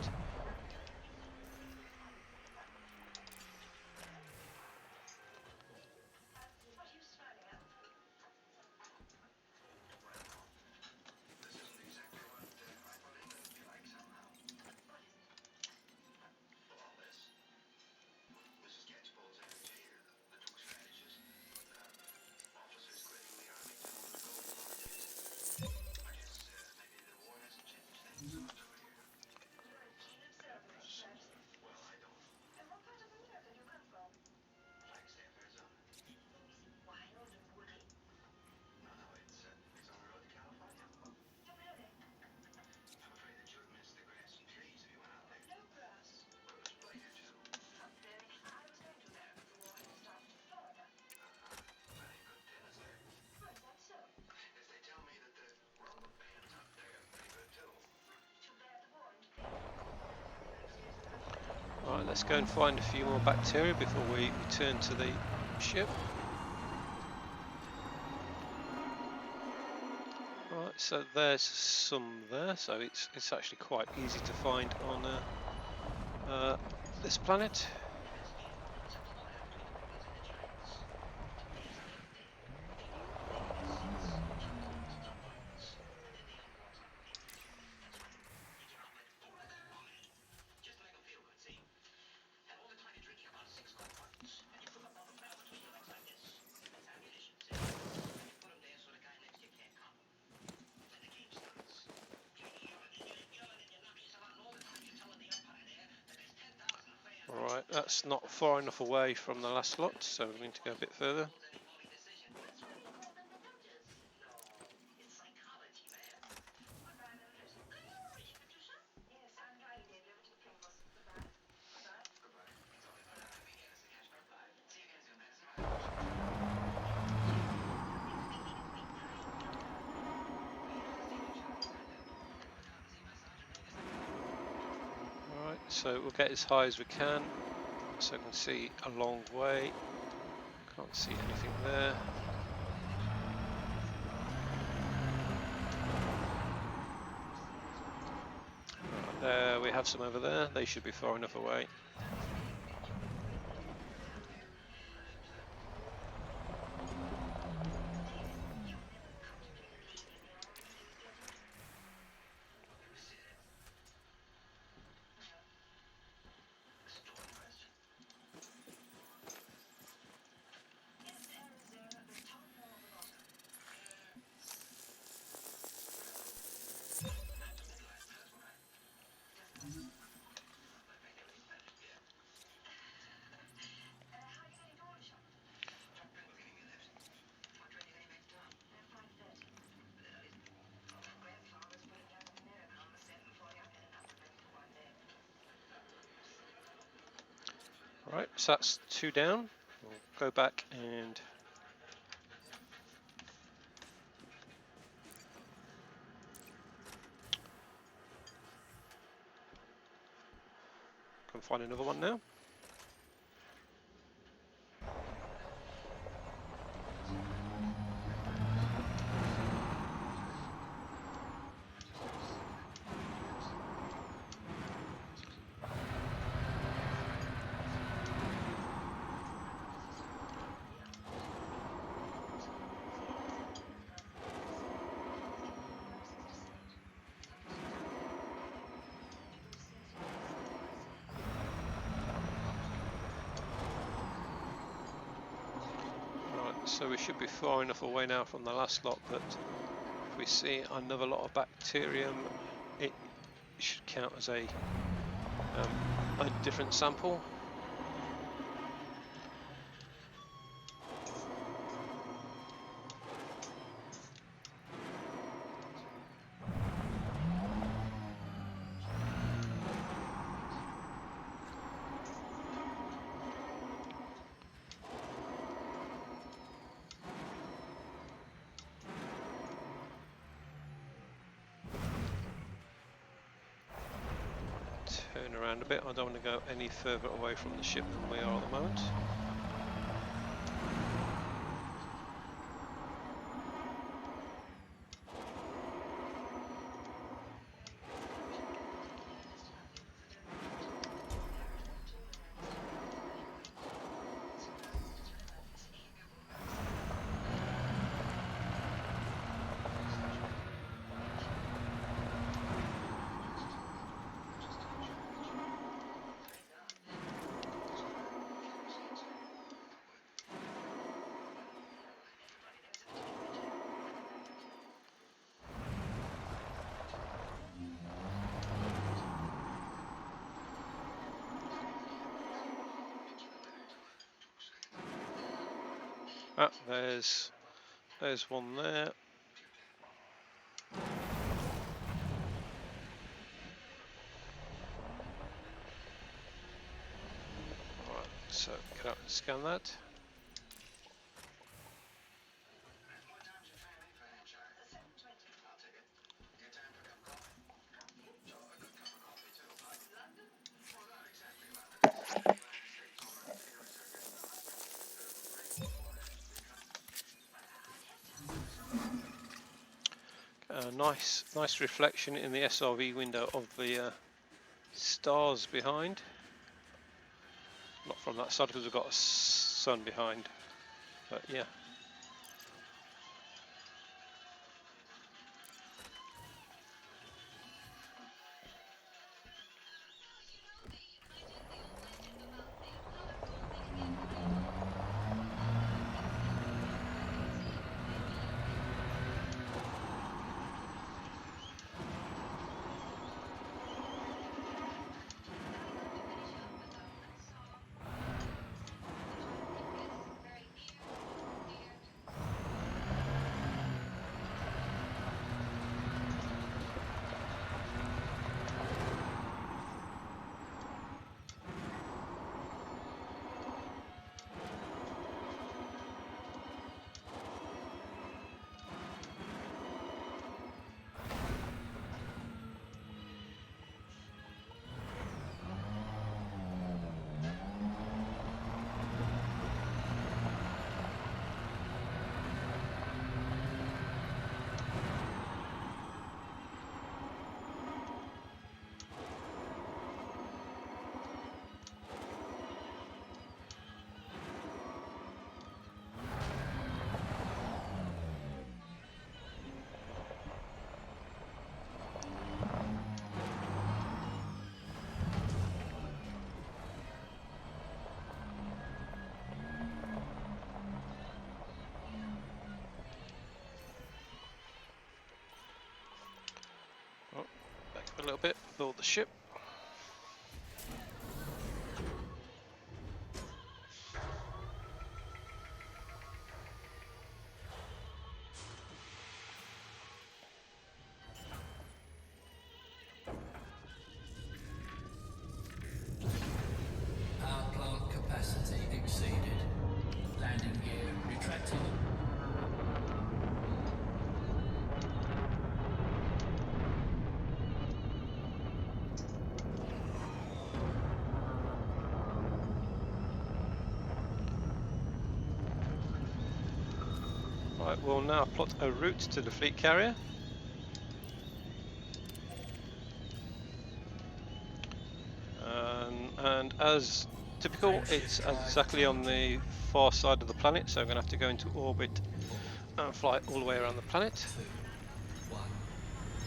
Right, let's go and find a few more bacteria before we return to the ship. Right, so there's some there, so it's actually quite easy to find on this planet. Alright, that's not far enough away from the last slot, so we need to go a bit further. Alright, so we'll get as high as we can, so we can see a long way. Can't see anything there. Right, there we have some over there, they should be far enough away. Right, so that's 2 down. We'll go back and can find another one now. So we should be far enough away now from the last lot that we see another lot of bacterium, it should count as a different sample. Turn around a bit, I don't want to go any further away from the ship than we are at the moment. Ah, there's one there. Alright, so get out and scan that. Nice reflection in the SRV window of the stars behind. Not from that side because we've got a sun behind, but yeah. Oh, back up a little bit, build the ship. Power plant capacity exceeded. Landing gear retracted. Right, we'll now plot a route to the fleet carrier. And as typical, it's exactly on the far side of the planet, so I'm going to have to go into orbit and fly all the way around the planet. 2, 1,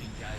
engage.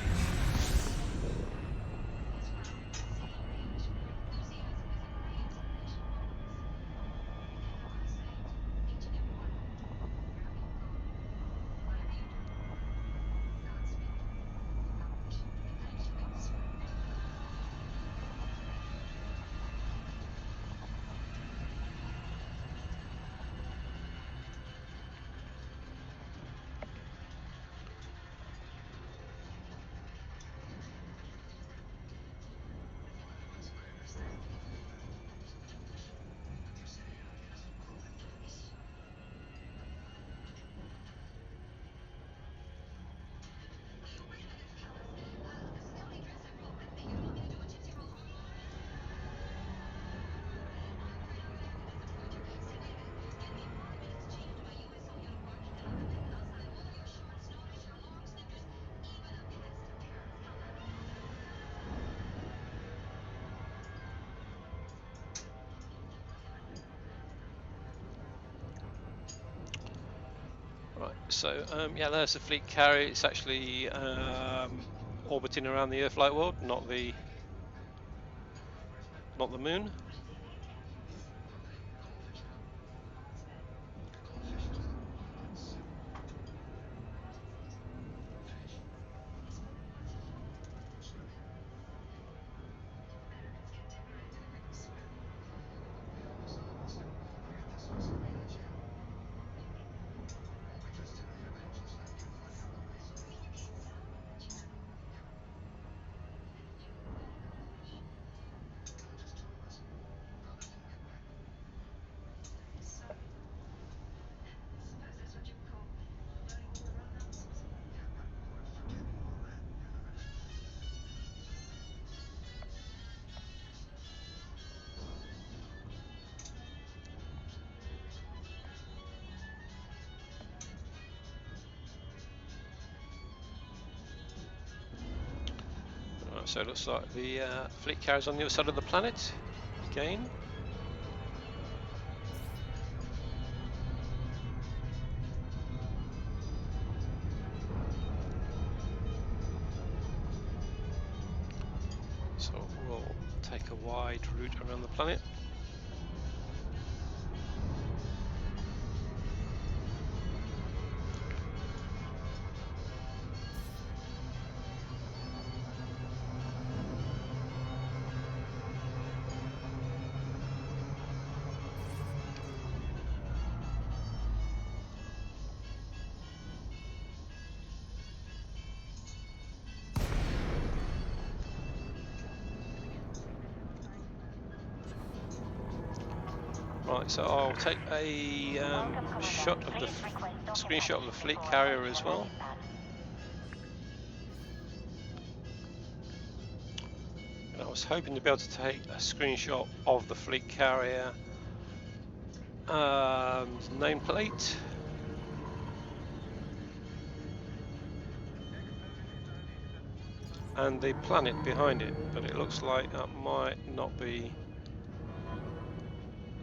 So yeah, there's the fleet carrier. It's actually orbiting around the Earth-like world, not the moon. Right, so it looks like the fleet carrier's on the other side of the planet again. So we'll take a wide route around the planet. Right, so I'll take a shot of the screenshot of the fleet carrier as well. And I was hoping to be able to take a screenshot of the fleet carrier nameplate. And the planet behind it, but it looks like that might not be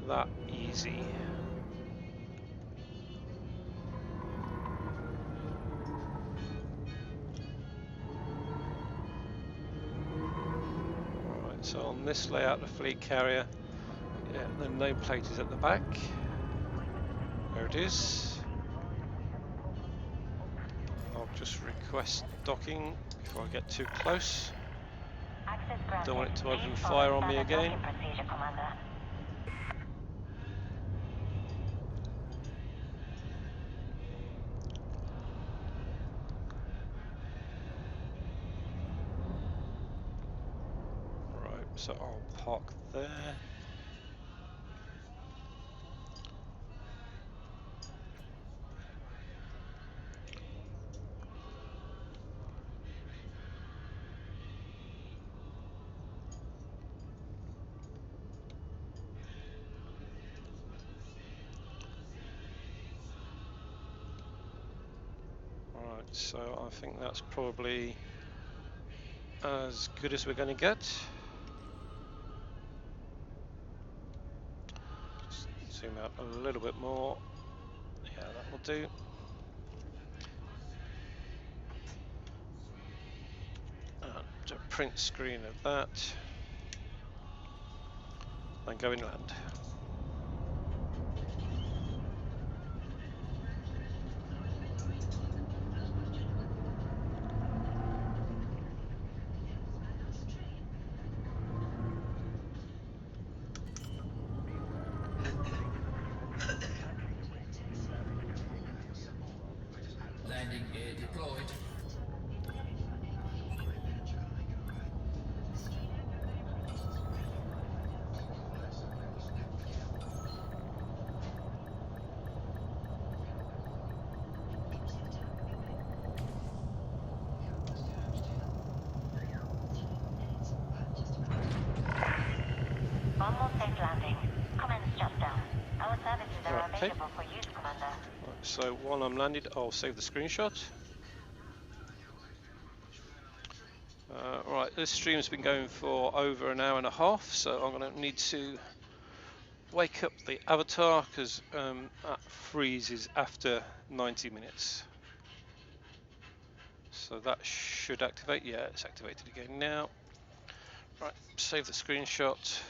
that easy. Alright, so on this layout, the fleet carrier, yeah, the nameplate is at the back. There it is. I'll just request docking before I get too close. Don't want it to open fire on me again. Right, so I'll park there. Alright, so I think that's probably as good as we're going to get. Just zoom out a little bit more. Yeah, that will do. And a print screen of that. And go inland. Landing gear deployed. Almost safe landing. Commence shutdown. Our services are Right, okay. available for use, Commander. Right, so while I'm landed, I'll save the screenshot. Right, this stream's been going for over an hour and a half, so I'm going to need to wake up the avatar because that freezes after 90 minutes. So that should activate. Yeah, it's activated again now. Right, save the screenshot.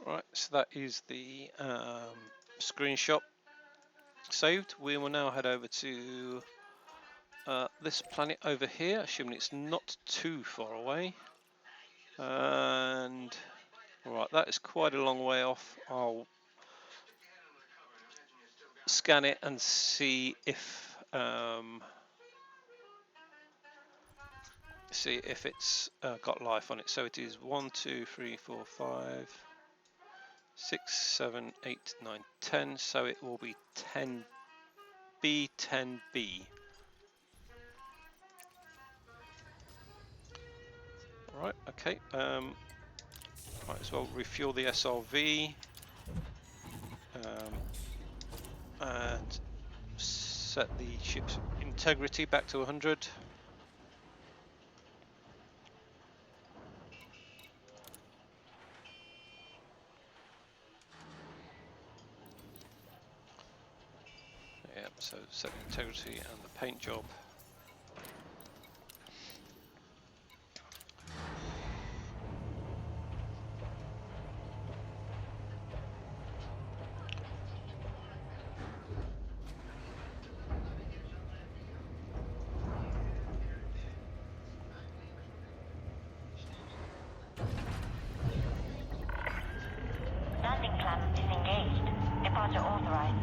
Right, so that is the screenshot saved. We will now head over to this planet over here, assuming it's not too far away. And right, that is quite a long way off. I'll scan it and see if it's got life on it. So it is 1, 2, 3, 4, 5, 6, 7, 8, 9, 10. So it will be 10B, 10B. Right, okay. Might as well refuel the SRV and set the ship's integrity back to 100. Yeah, so set the integrity and the paint job. Landing clamp disengaged. Departure authorized.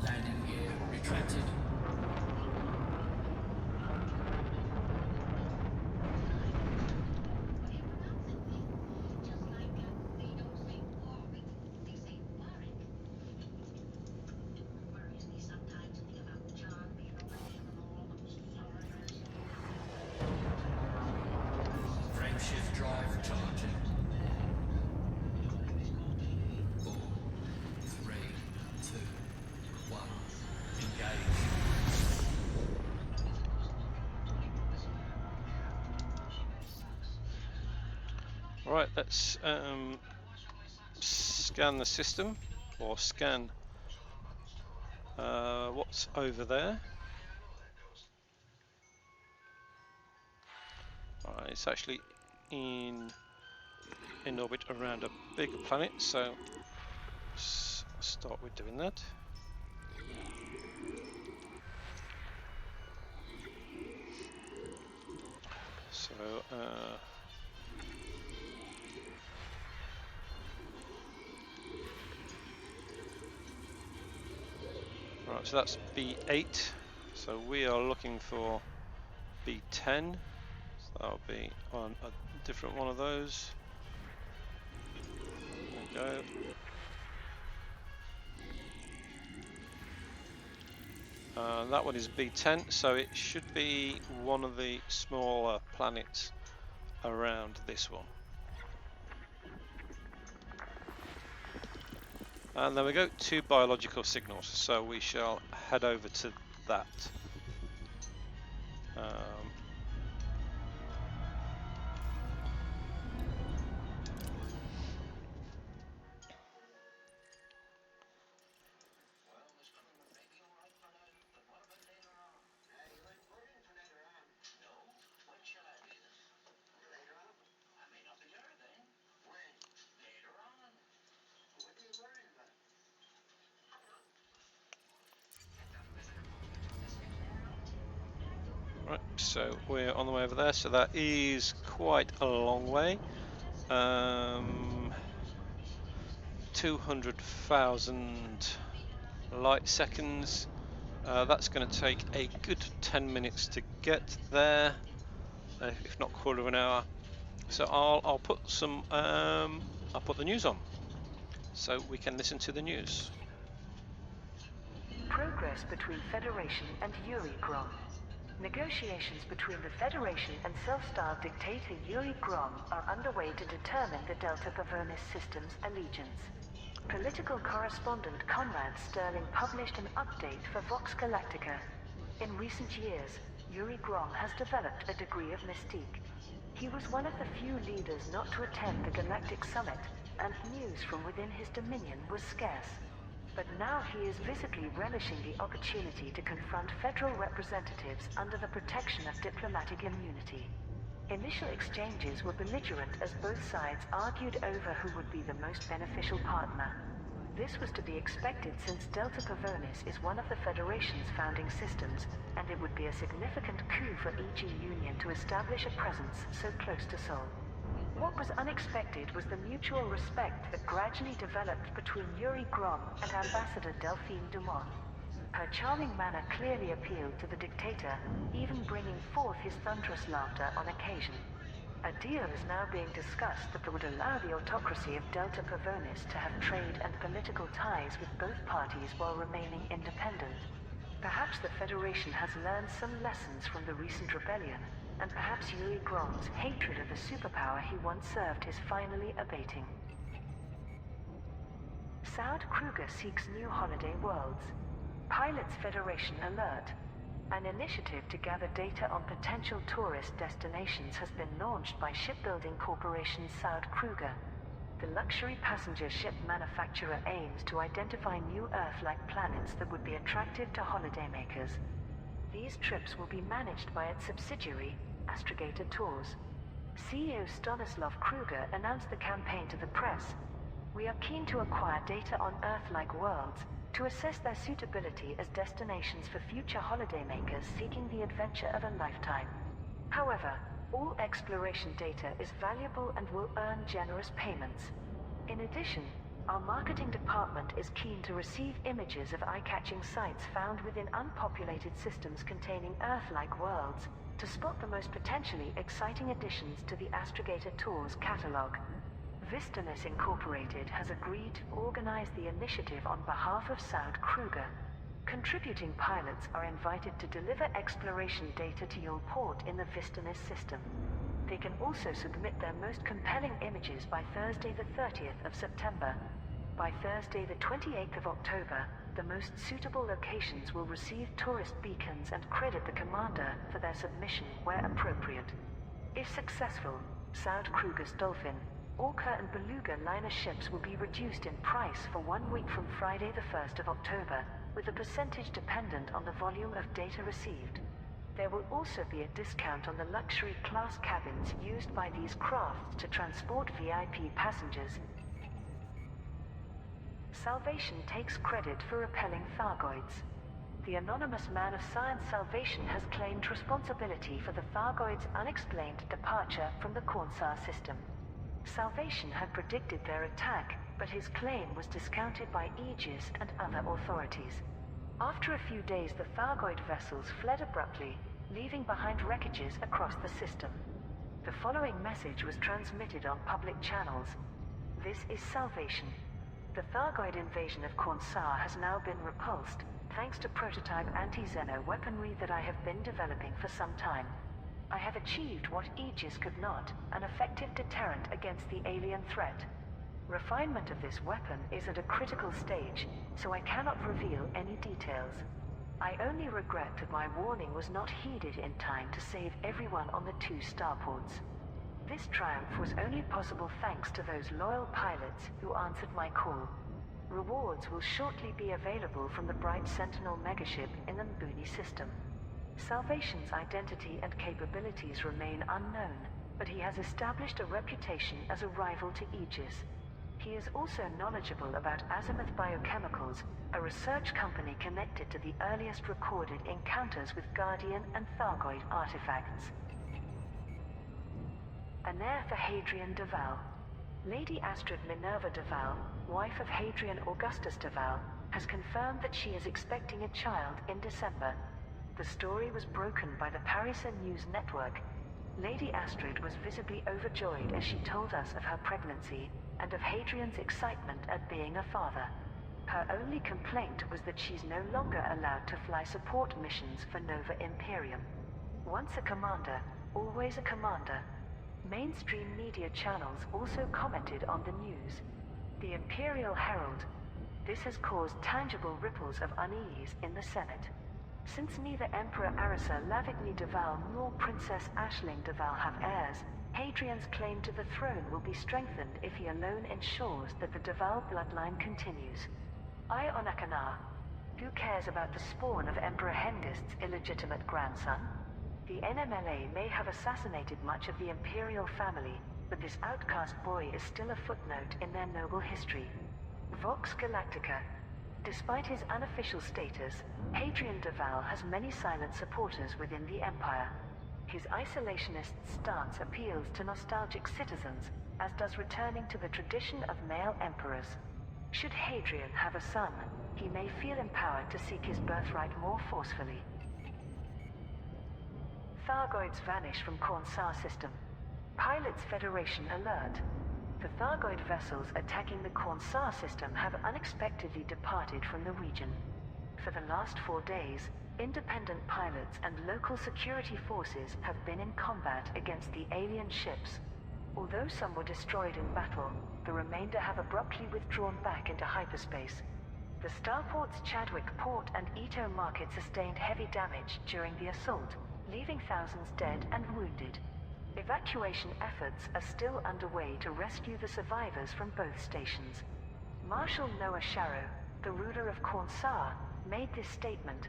Landing gear retracted. Frameshift drive charging. 4, 3, 2, 1. Engage. Right, let's scan the system, or scan what's over there. Right, it's actually in orbit around a bigger planet, so let's start with doing that. So right, so that's B8. So we are looking for B10. So that'll be on a different one of those. There we go. That one is B10, so it should be one of the smaller planets around this one. And there we go, 2 biological signals, so we shall head over to that. So we're on the way over there. So that is quite a long way. 200,000 light seconds. That's going to take a good 10 minutes to get there, if not quarter of an hour. So I'll put some I'll put the news on, so we can listen to the news. Progress between Federation and Yuri Grom. Negotiations between the Federation and self-styled dictator Yuri Grom are underway to determine the Delta Pavonis system's allegiance. Political correspondent Conrad Sterling published an update for Vox Galactica. In recent years, Yuri Grom has developed a degree of mystique. He was one of the few leaders not to attend the Galactic Summit, and news from within his dominion was scarce. But now he is visibly relishing the opportunity to confront federal representatives under the protection of diplomatic immunity. Initial exchanges were belligerent as both sides argued over who would be the most beneficial partner. This was to be expected since Delta Pavonis is one of the Federation's founding systems, and it would be a significant coup for EG Union to establish a presence so close to Sol. What was unexpected was the mutual respect that gradually developed between Yuri Grom and Ambassador Delphine Dumont. Her charming manner clearly appealed to the dictator, even bringing forth his thunderous laughter on occasion. A deal is now being discussed that would allow the autocracy of Delta Pavonis to have trade and political ties with both parties while remaining independent. Perhaps the Federation has learned some lessons from the recent rebellion, and perhaps Yuri Grom's hatred of the superpower he once served is finally abating. Saud Kruger seeks new holiday worlds. Pilots Federation alert. An initiative to gather data on potential tourist destinations has been launched by shipbuilding corporation Saud Kruger. The luxury passenger ship manufacturer aims to identify new Earth-like planets that would be attractive to holidaymakers. These trips will be managed by its subsidiary, Astrogator Tours. CEO Stanislav Kruger announced the campaign to the press. We are keen to acquire data on Earth-like worlds to assess their suitability as destinations for future holidaymakers seeking the adventure of a lifetime. However, all exploration data is valuable and will earn generous payments. In addition, our marketing department is keen to receive images of eye-catching sites found within unpopulated systems containing Earth-like worlds to spot the most potentially exciting additions to the Astrogator Tours catalog. Vistalis Incorporated has agreed to organize the initiative on behalf of Saud Kruger. Contributing pilots are invited to deliver exploration data to your port in the Vistalis system. They can also submit their most compelling images by Thursday the 30th of September. By Thursday the 28th of October, the most suitable locations will receive tourist beacons and credit the commander for their submission where appropriate. If successful, Saud Kruger's Dolphin, Orca and Beluga liner ships will be reduced in price for 1 week from Friday the 1st of October, with a percentage dependent on the volume of data received. There will also be a discount on the luxury class cabins used by these crafts to transport VIP passengers. Salvation takes credit for repelling Thargoids. The anonymous man of science Salvation has claimed responsibility for the Thargoids' unexplained departure from the Cornsar system. Salvation had predicted their attack, but his claim was discounted by Aegis and other authorities. After a few days, the Thargoid vessels fled abruptly, leaving behind wreckages across the system. The following message was transmitted on public channels. This is Salvation. The Thargoid invasion of Cornsar has now been repulsed, thanks to prototype anti-Xeno weaponry that I have been developing for some time. I have achieved what Aegis could not, an effective deterrent against the alien threat. Refinement of this weapon is at a critical stage, so I cannot reveal any details. I only regret that my warning was not heeded in time to save everyone on the 2 starports. This triumph was only possible thanks to those loyal pilots who answered my call. Rewards will shortly be available from the Bright Sentinel megaship in the Mbuni system. Salvation's identity and capabilities remain unknown, but he has established a reputation as a rival to Aegis. He is also knowledgeable about Azimuth Biochemicals, a research company connected to the earliest recorded encounters with Guardian and Thargoid artifacts. An heir for Hadrian de Val. Lady Astrid Minerva de Val, wife of Hadrian Augustus de Val, has confirmed that she is expecting a child in December. The story was broken by the Parisian News Network. Lady Astrid was visibly overjoyed as she told us of her pregnancy and of Hadrian's excitement at being a father. Her only complaint was that she's no longer allowed to fly support missions for Nova Imperium. Once a commander, always a commander. Mainstream media channels also commented on the news. The Imperial Herald. This has caused tangible ripples of unease in the Senate. Since neither Emperor Arisa Lavigny de Val nor Princess Aisling de Val have heirs, Hadrian's claim to the throne will be strengthened if he alone ensures that the de Val bloodline continues. I Onakanar. Who cares about the spawn of Emperor Hengist's illegitimate grandson? The NMLA may have assassinated much of the imperial family, but this outcast boy is still a footnote in their noble history. Vox Galactica. Despite his unofficial status, Hadrian de Val has many silent supporters within the Empire. His isolationist stance appeals to nostalgic citizens, as does returning to the tradition of male emperors. Should Hadrian have a son, he may feel empowered to seek his birthright more forcefully. Thargoids vanish from Cornsar system. Pilots Federation alert. The Thargoid vessels attacking the Cornsar system have unexpectedly departed from the region. For the last 4 days, independent pilots and local security forces have been in combat against the alien ships. Although some were destroyed in battle, the remainder have abruptly withdrawn back into hyperspace. The starports Chadwick Port and Ito Market sustained heavy damage during the assault, leaving thousands dead and wounded. Evacuation efforts are still underway to rescue the survivors from both stations. Marshal Noah Sharrow, the ruler of Cornsar, made this statement.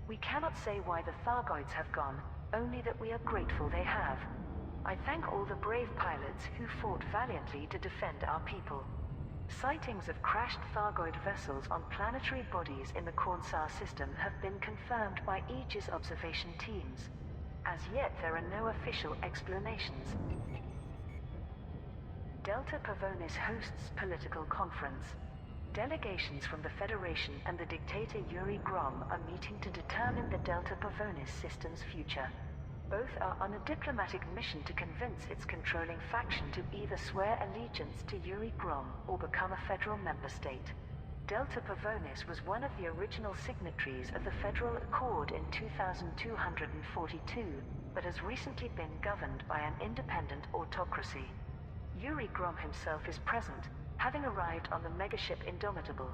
We cannot say why the Thargoids have gone, only that we are grateful they have. I thank all the brave pilots who fought valiantly to defend our people. Sightings of crashed Thargoid vessels on planetary bodies in the Cornsar system have been confirmed by Aegis observation teams. As yet, there are no official explanations. Delta Pavonis hosts political conference. Delegations from the Federation and the dictator Yuri Grom are meeting to determine the Delta Pavonis system's future. Both are on a diplomatic mission to convince its controlling faction to either swear allegiance to Yuri Grom or become a federal member state. Delta Pavonis was one of the original signatories of the Federal Accord in 2242, but has recently been governed by an independent autocracy. Yuri Grom himself is present, having arrived on the megaship Indomitable.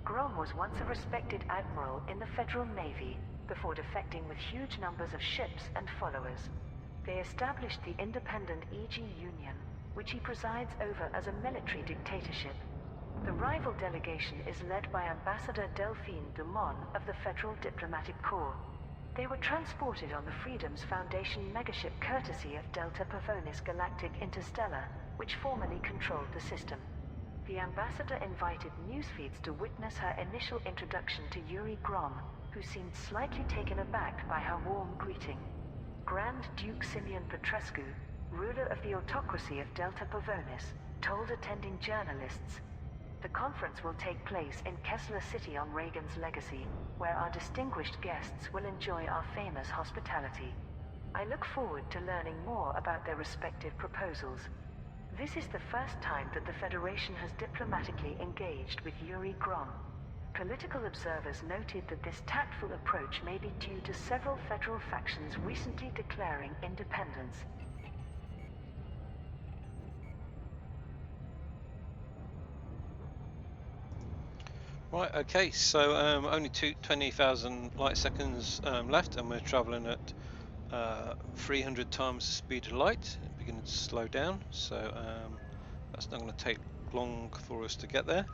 Grom was once a respected admiral in the Federal Navy, before defecting with huge numbers of ships and followers. They established the independent EG Union, which he presides over as a military dictatorship. The rival delegation is led by Ambassador Delphine Dumont of the Federal Diplomatic Corps. They were transported on the Freedoms Foundation megaship courtesy of Delta Pavonis Galactic Interstellar, which formerly controlled the system. The ambassador invited newsfeeds to witness her initial introduction to Yuri Grom, who seemed slightly taken aback by her warm greeting. Grand Duke Simeon Petrescu, ruler of the autocracy of Delta Pavonis, told attending journalists, "The conference will take place in Kessler City on Reagan's legacy, where our distinguished guests will enjoy our famous hospitality. I look forward to learning more about their respective proposals." This is the first time that the Federation has diplomatically engaged with Yuri Grom. Political observers noted that this tactful approach may be due to several federal factions recently declaring independence. Right, okay, so only 20,000 light seconds left, and we're traveling at 300 times the speed of light, beginning to slow down, so that's not going to take long for us to get there.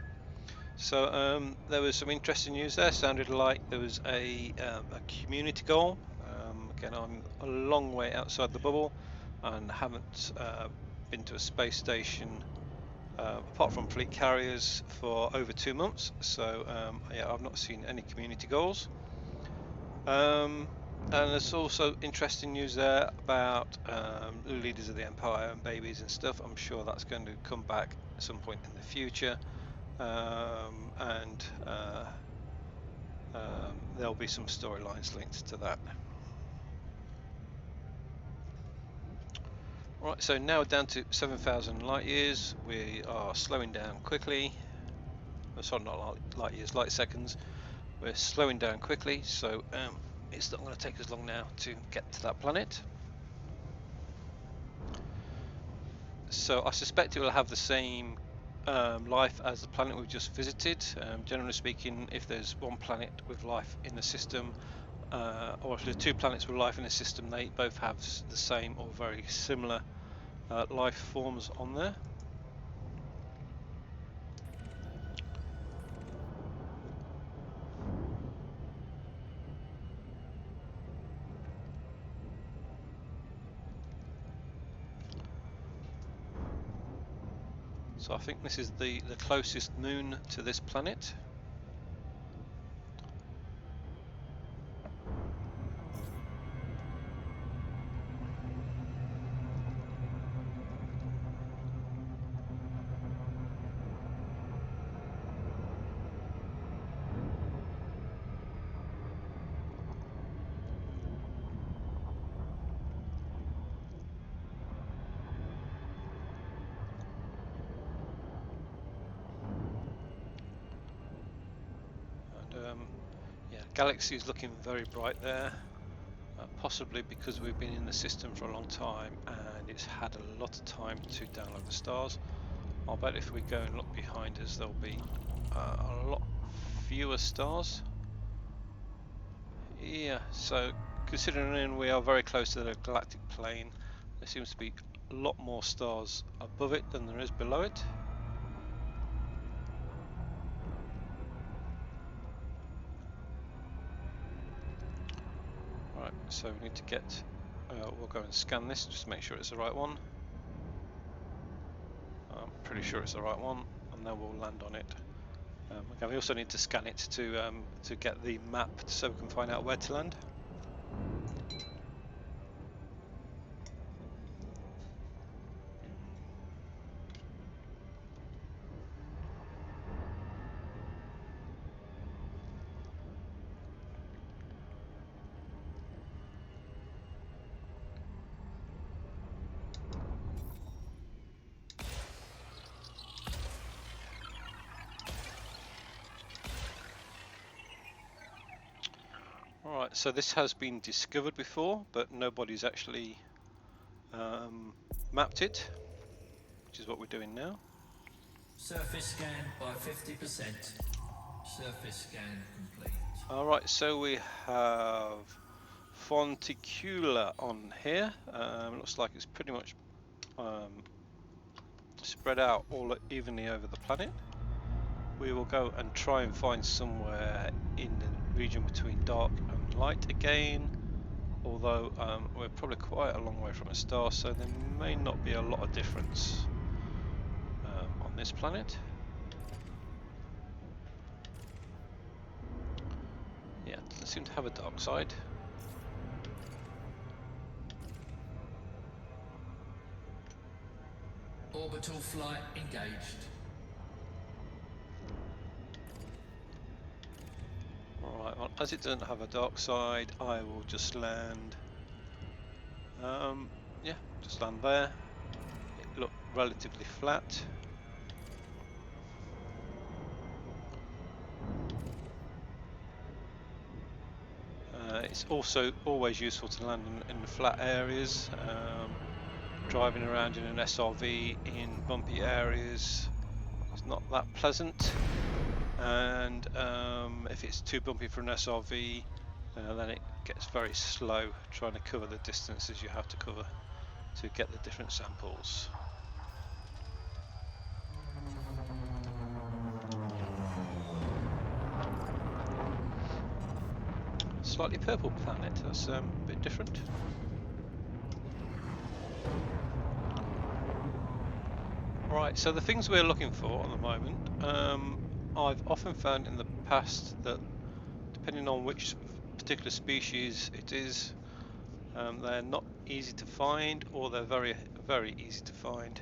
So there was some interesting news there. Sounded like there was a community goal. Again, I'm a long way outside the bubble and haven't been to a space station apart from fleet carriers, for over 2 months. So yeah, I've not seen any community goals. And there's also interesting news there about leaders of the Empire and babies and stuff. I'm sure that's going to come back at some point in the future. And there'll be some storylines linked to that. Right, so now down to 7,000 light years. We are slowing down quickly. Sorry, not light years, light seconds. We're slowing down quickly, so it's not going to take us long now to get to that planet. So I suspect it will have the same life as the planet we've just visited. Generally speaking, if there's one planet with life in the system, or if there's 2 planets with life in the system, they both have the same or very similar life forms on there. So I think this is the closest moon to this planet. Yeah, galaxy is looking very bright there, possibly because we've been in the system for a long time and it's had a lot of time to download the stars. I'll bet if we go and look behind us, there'll be a lot fewer stars. Yeah, so considering we are very close to the galactic plane, there seems to be a lot more stars above it than there is below it. Right, so we need to get, we'll go and scan this just to make sure it's the right one. I'm pretty sure it's the right one, and then we'll land on it. Okay, we also need to scan it to get the map so we can find out where to land. Alright, so this has been discovered before, but nobody's actually mapped it, which is what we're doing now. Surface scan by 50%. Surface scan complete. Alright, so we have Fonticula on here. Looks like it's pretty much spread out all evenly over the planet. We will go and try and find somewhere in the region between dark and light again, although we're probably quite a long way from a star, so there may not be a lot of difference on this planet. Yeah, it doesn't seem to have a dark side. Orbital flight engaged. Alright, well, as it doesn't have a dark side, I will just land. Yeah, just land there. It looked relatively flat. It's also always useful to land in the flat areas. Driving around in an SRV in bumpy areas is not that pleasant, and if it's too bumpy for an SRV, then it gets very slow trying to cover the distances you have to cover to get the different samples. Slightly purple planet, that's a bit different. Right, so the things we're looking for at the moment, I've often found in the past that depending on which particular species it is, they're not easy to find, or they're very, very easy to find.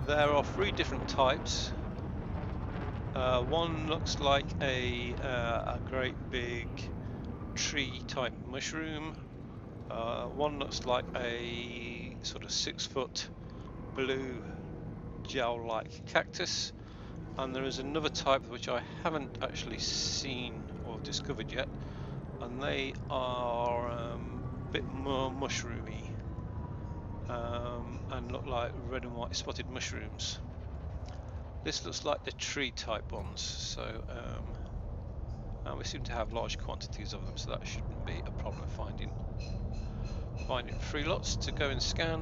There are 3 different types. One looks like a great big tree type mushroom. One looks like a sort of 6-foot blue gel-like cactus, and there is another type which I haven't actually seen or discovered yet, and they are a bit more mushroomy and look like red and white spotted mushrooms. This looks like the tree type ones, so and we seem to have large quantities of them, so that shouldn't be a problem finding 3 lots to go and scan.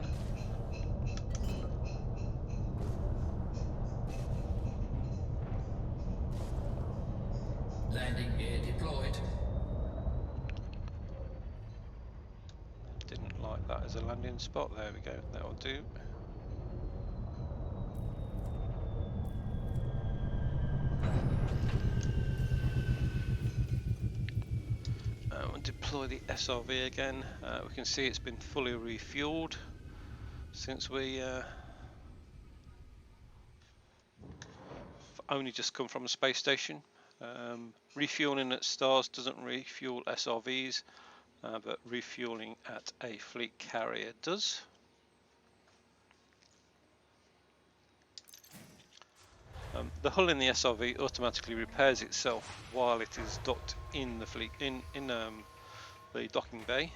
Landing gear deployed. Didn't like that as a landing spot. There we go, that'll do. We'll deploy the SRV again. We can see it's been fully refueled since we only just come from the space station. Refueling at stars doesn't refuel SRVs, but refueling at a fleet carrier does. The hull in the SRV automatically repairs itself while it is docked in the fleet in the docking bay.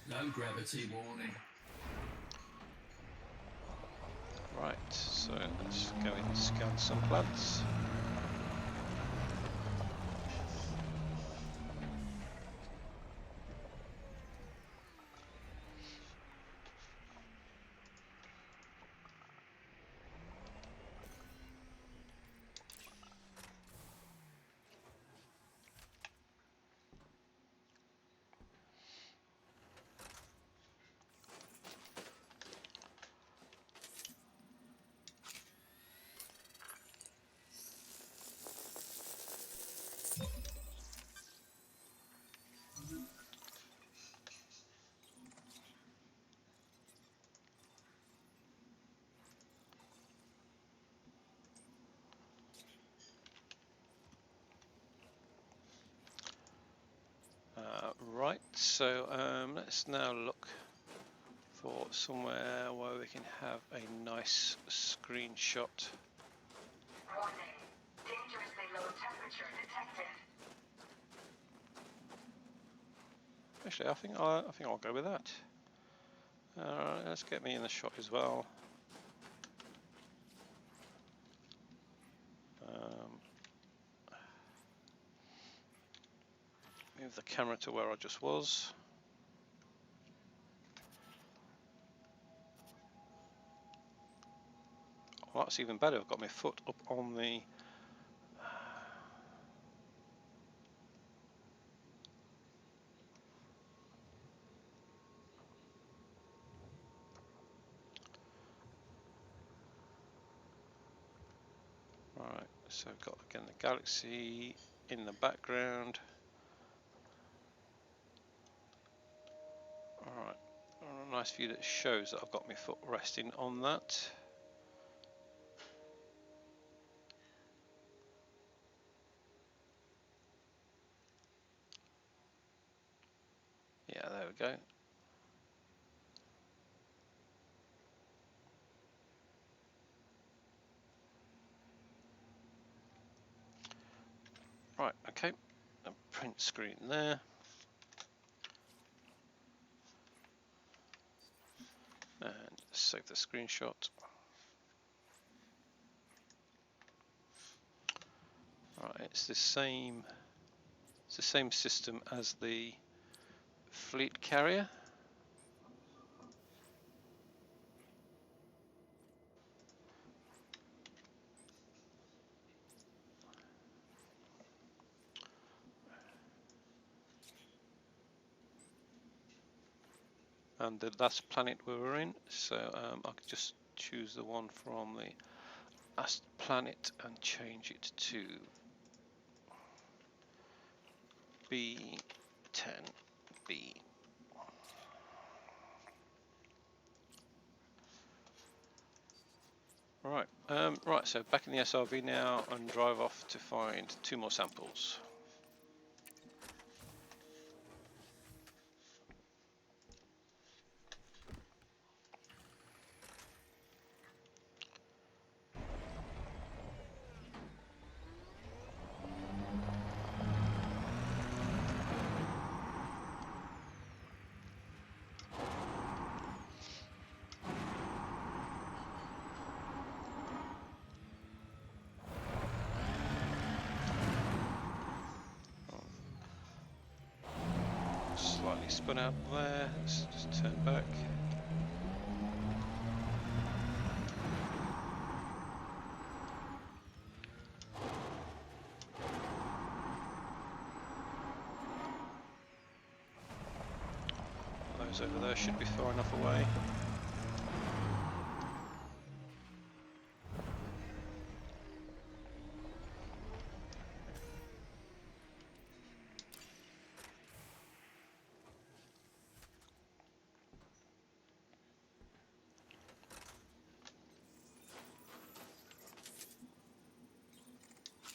Low gravity warning. Right, so let's go and scan some plants. Right, so let's now look for somewhere where we can have a nice screenshot. Warning. Dangerously low temperature detected. Actually, I think I'll go with that. Alright, let's get me in the shot as well. Move the camera to where I just was. Well, that's even better. I've got my foot up on the right. So I've got again the galaxy in the background. Alright, a nice view that shows that I've got my foot resting on that. Yeah, there we go. Right, okay. A print screen there. And save the screenshot. Right, it's the same system as the fleet carrier. and the last planet we were in, so I could just choose the one from the last planet and change it to B10B. Right, right, so back in the SRV now and drive off to find 2 more samples. Slightly spun out there, let's just turn back. Those over there should be far enough away.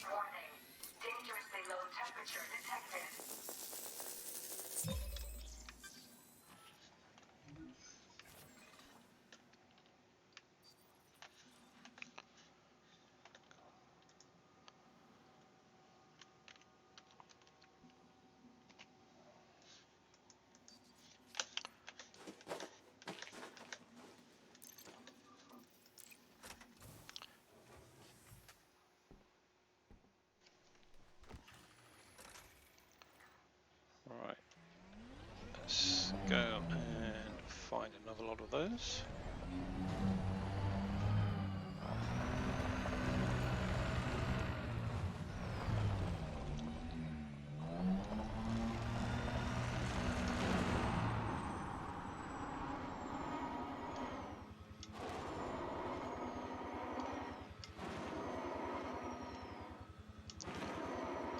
Warning. Dangerously low temperature detected. Right, let's go and find another lot of those.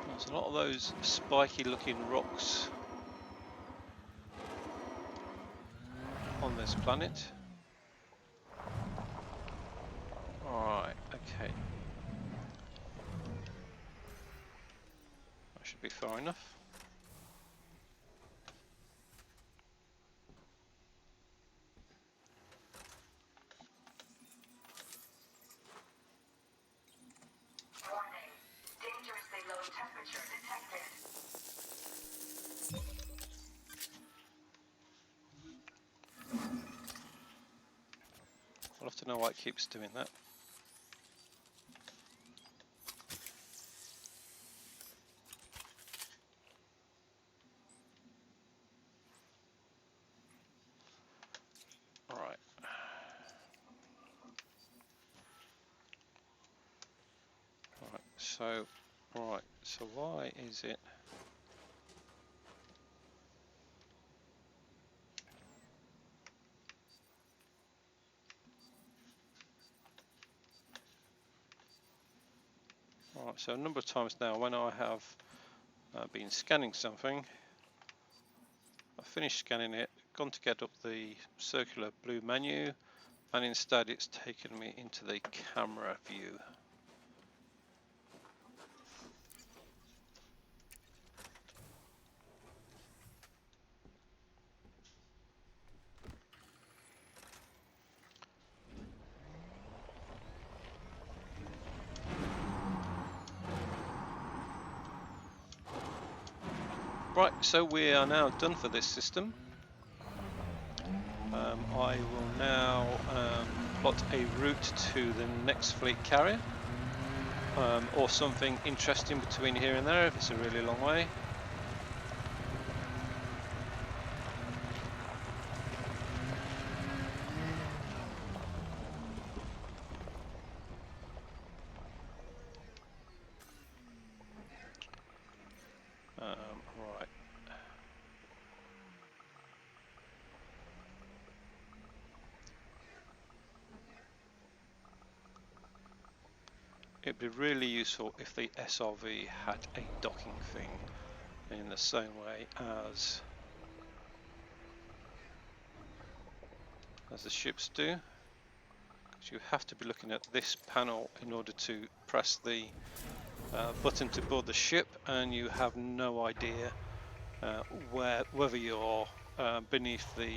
There's a lot of those spiky looking rocks on this planet. Alright, okay. That should be far enough. Warning. Dangerously low temperature detected. I'll have to know why it keeps doing that. Alright. Right, so why is it? Alright, so a number of times now when I have been scanning something, I finished scanning it, gone to get up the circular blue menu, and instead it's taken me into the camera view. Right, so we are now done for this system. I will now plot a route to the next fleet carrier, or something interesting between here and there if it's a really long way. Right. it'd be really useful if the SRV had a docking thing in the same way as the ships do. Because you have to be looking at this panel in order to press the button to board the ship, and you have no idea whether you're beneath the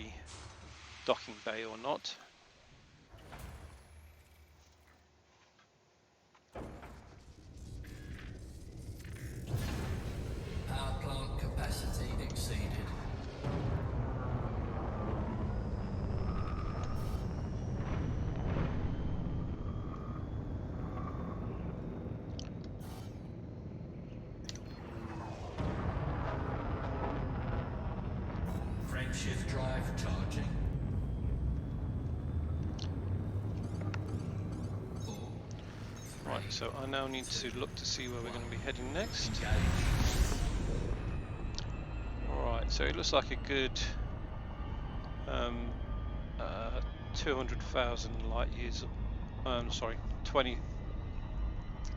docking bay or not. Power plant capacity exceeded. Frameshift drive charging. 4, 3, Right, so I now need to look to see where we're going to be heading next. engage. Alright, so it looks like a good 200,000 light years, sorry,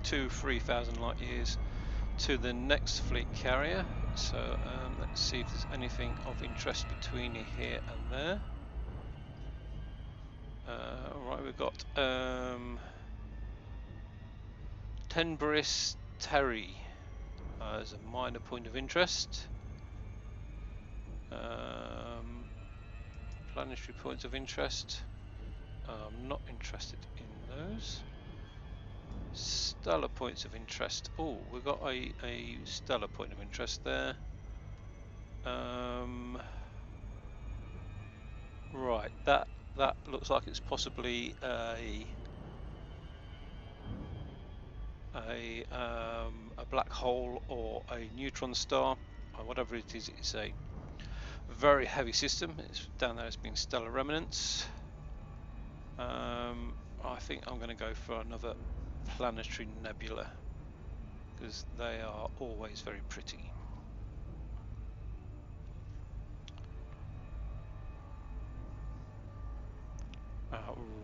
3,000 light years to the next fleet carrier. So let's see if there's anything of interest between here and there. Right, we've got Tenbris Terry as a minor point of interest. Planetary points of interest. I'm not interested in those. Stellar points of interest. Oh, we've got a stellar point of interest there. Right, that looks like it's possibly a black hole or a neutron star, or whatever it is. It's a very heavy system. It's down there. It's been stellar remnants. I think I'm going to go for another planetary nebula because they are always very pretty.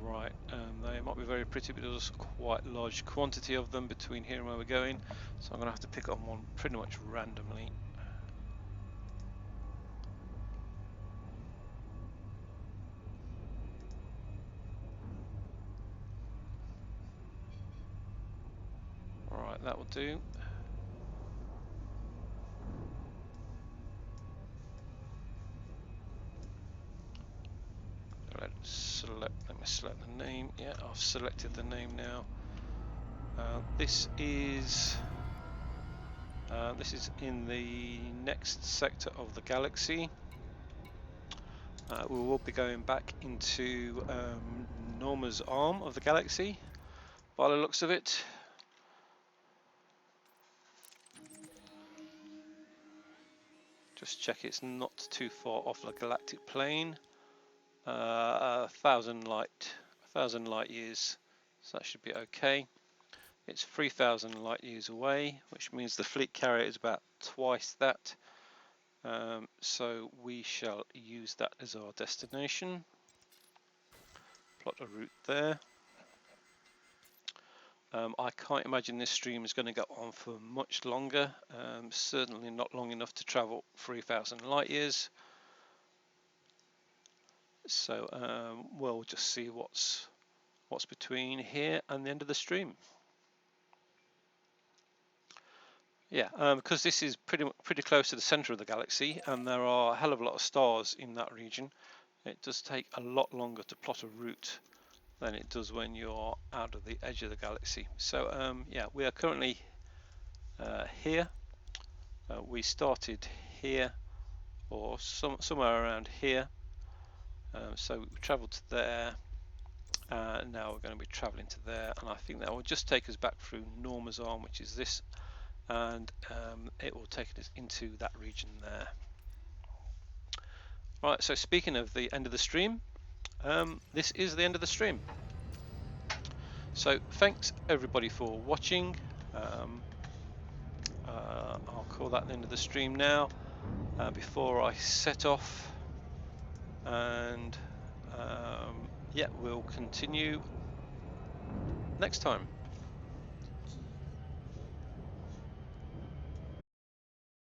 Right, they might be very pretty, but there's quite a large quantity of them between here and where we're going, so I'm going to have to pick on one pretty much randomly. Alright, that will do. Let me select the name. Yeah, I've selected the name now. This is in the next sector of the galaxy. We will be going back into Norma's Arm of the galaxy, by the looks of it. Just check it's not too far off the galactic plane. 1,000 light years, so that should be okay. It's 3,000 light years away, which means the fleet carrier is about twice that. So we shall use that as our destination. Plot a route there. I can't imagine this stream is going to go on for much longer. Certainly not long enough to travel 3,000 light years. So we'll just see what's between here and the end of the stream. Yeah, because this is pretty close to the center of the galaxy, and there are a hell of a lot of stars in that region. It does take a lot longer to plot a route than it does when you're out of the edge of the galaxy. So yeah, we are currently here. We started here, or somewhere around here. So we travelled to there. Now we're going to be travelling to there, and I think that will just take us back through Norma's Arm, which is this, and it will take us into that region there. Right, so speaking of the end of the stream, this is the end of the stream. So thanks everybody for watching. I'll call that the end of the stream now, before I set off, and yeah, we'll continue next time.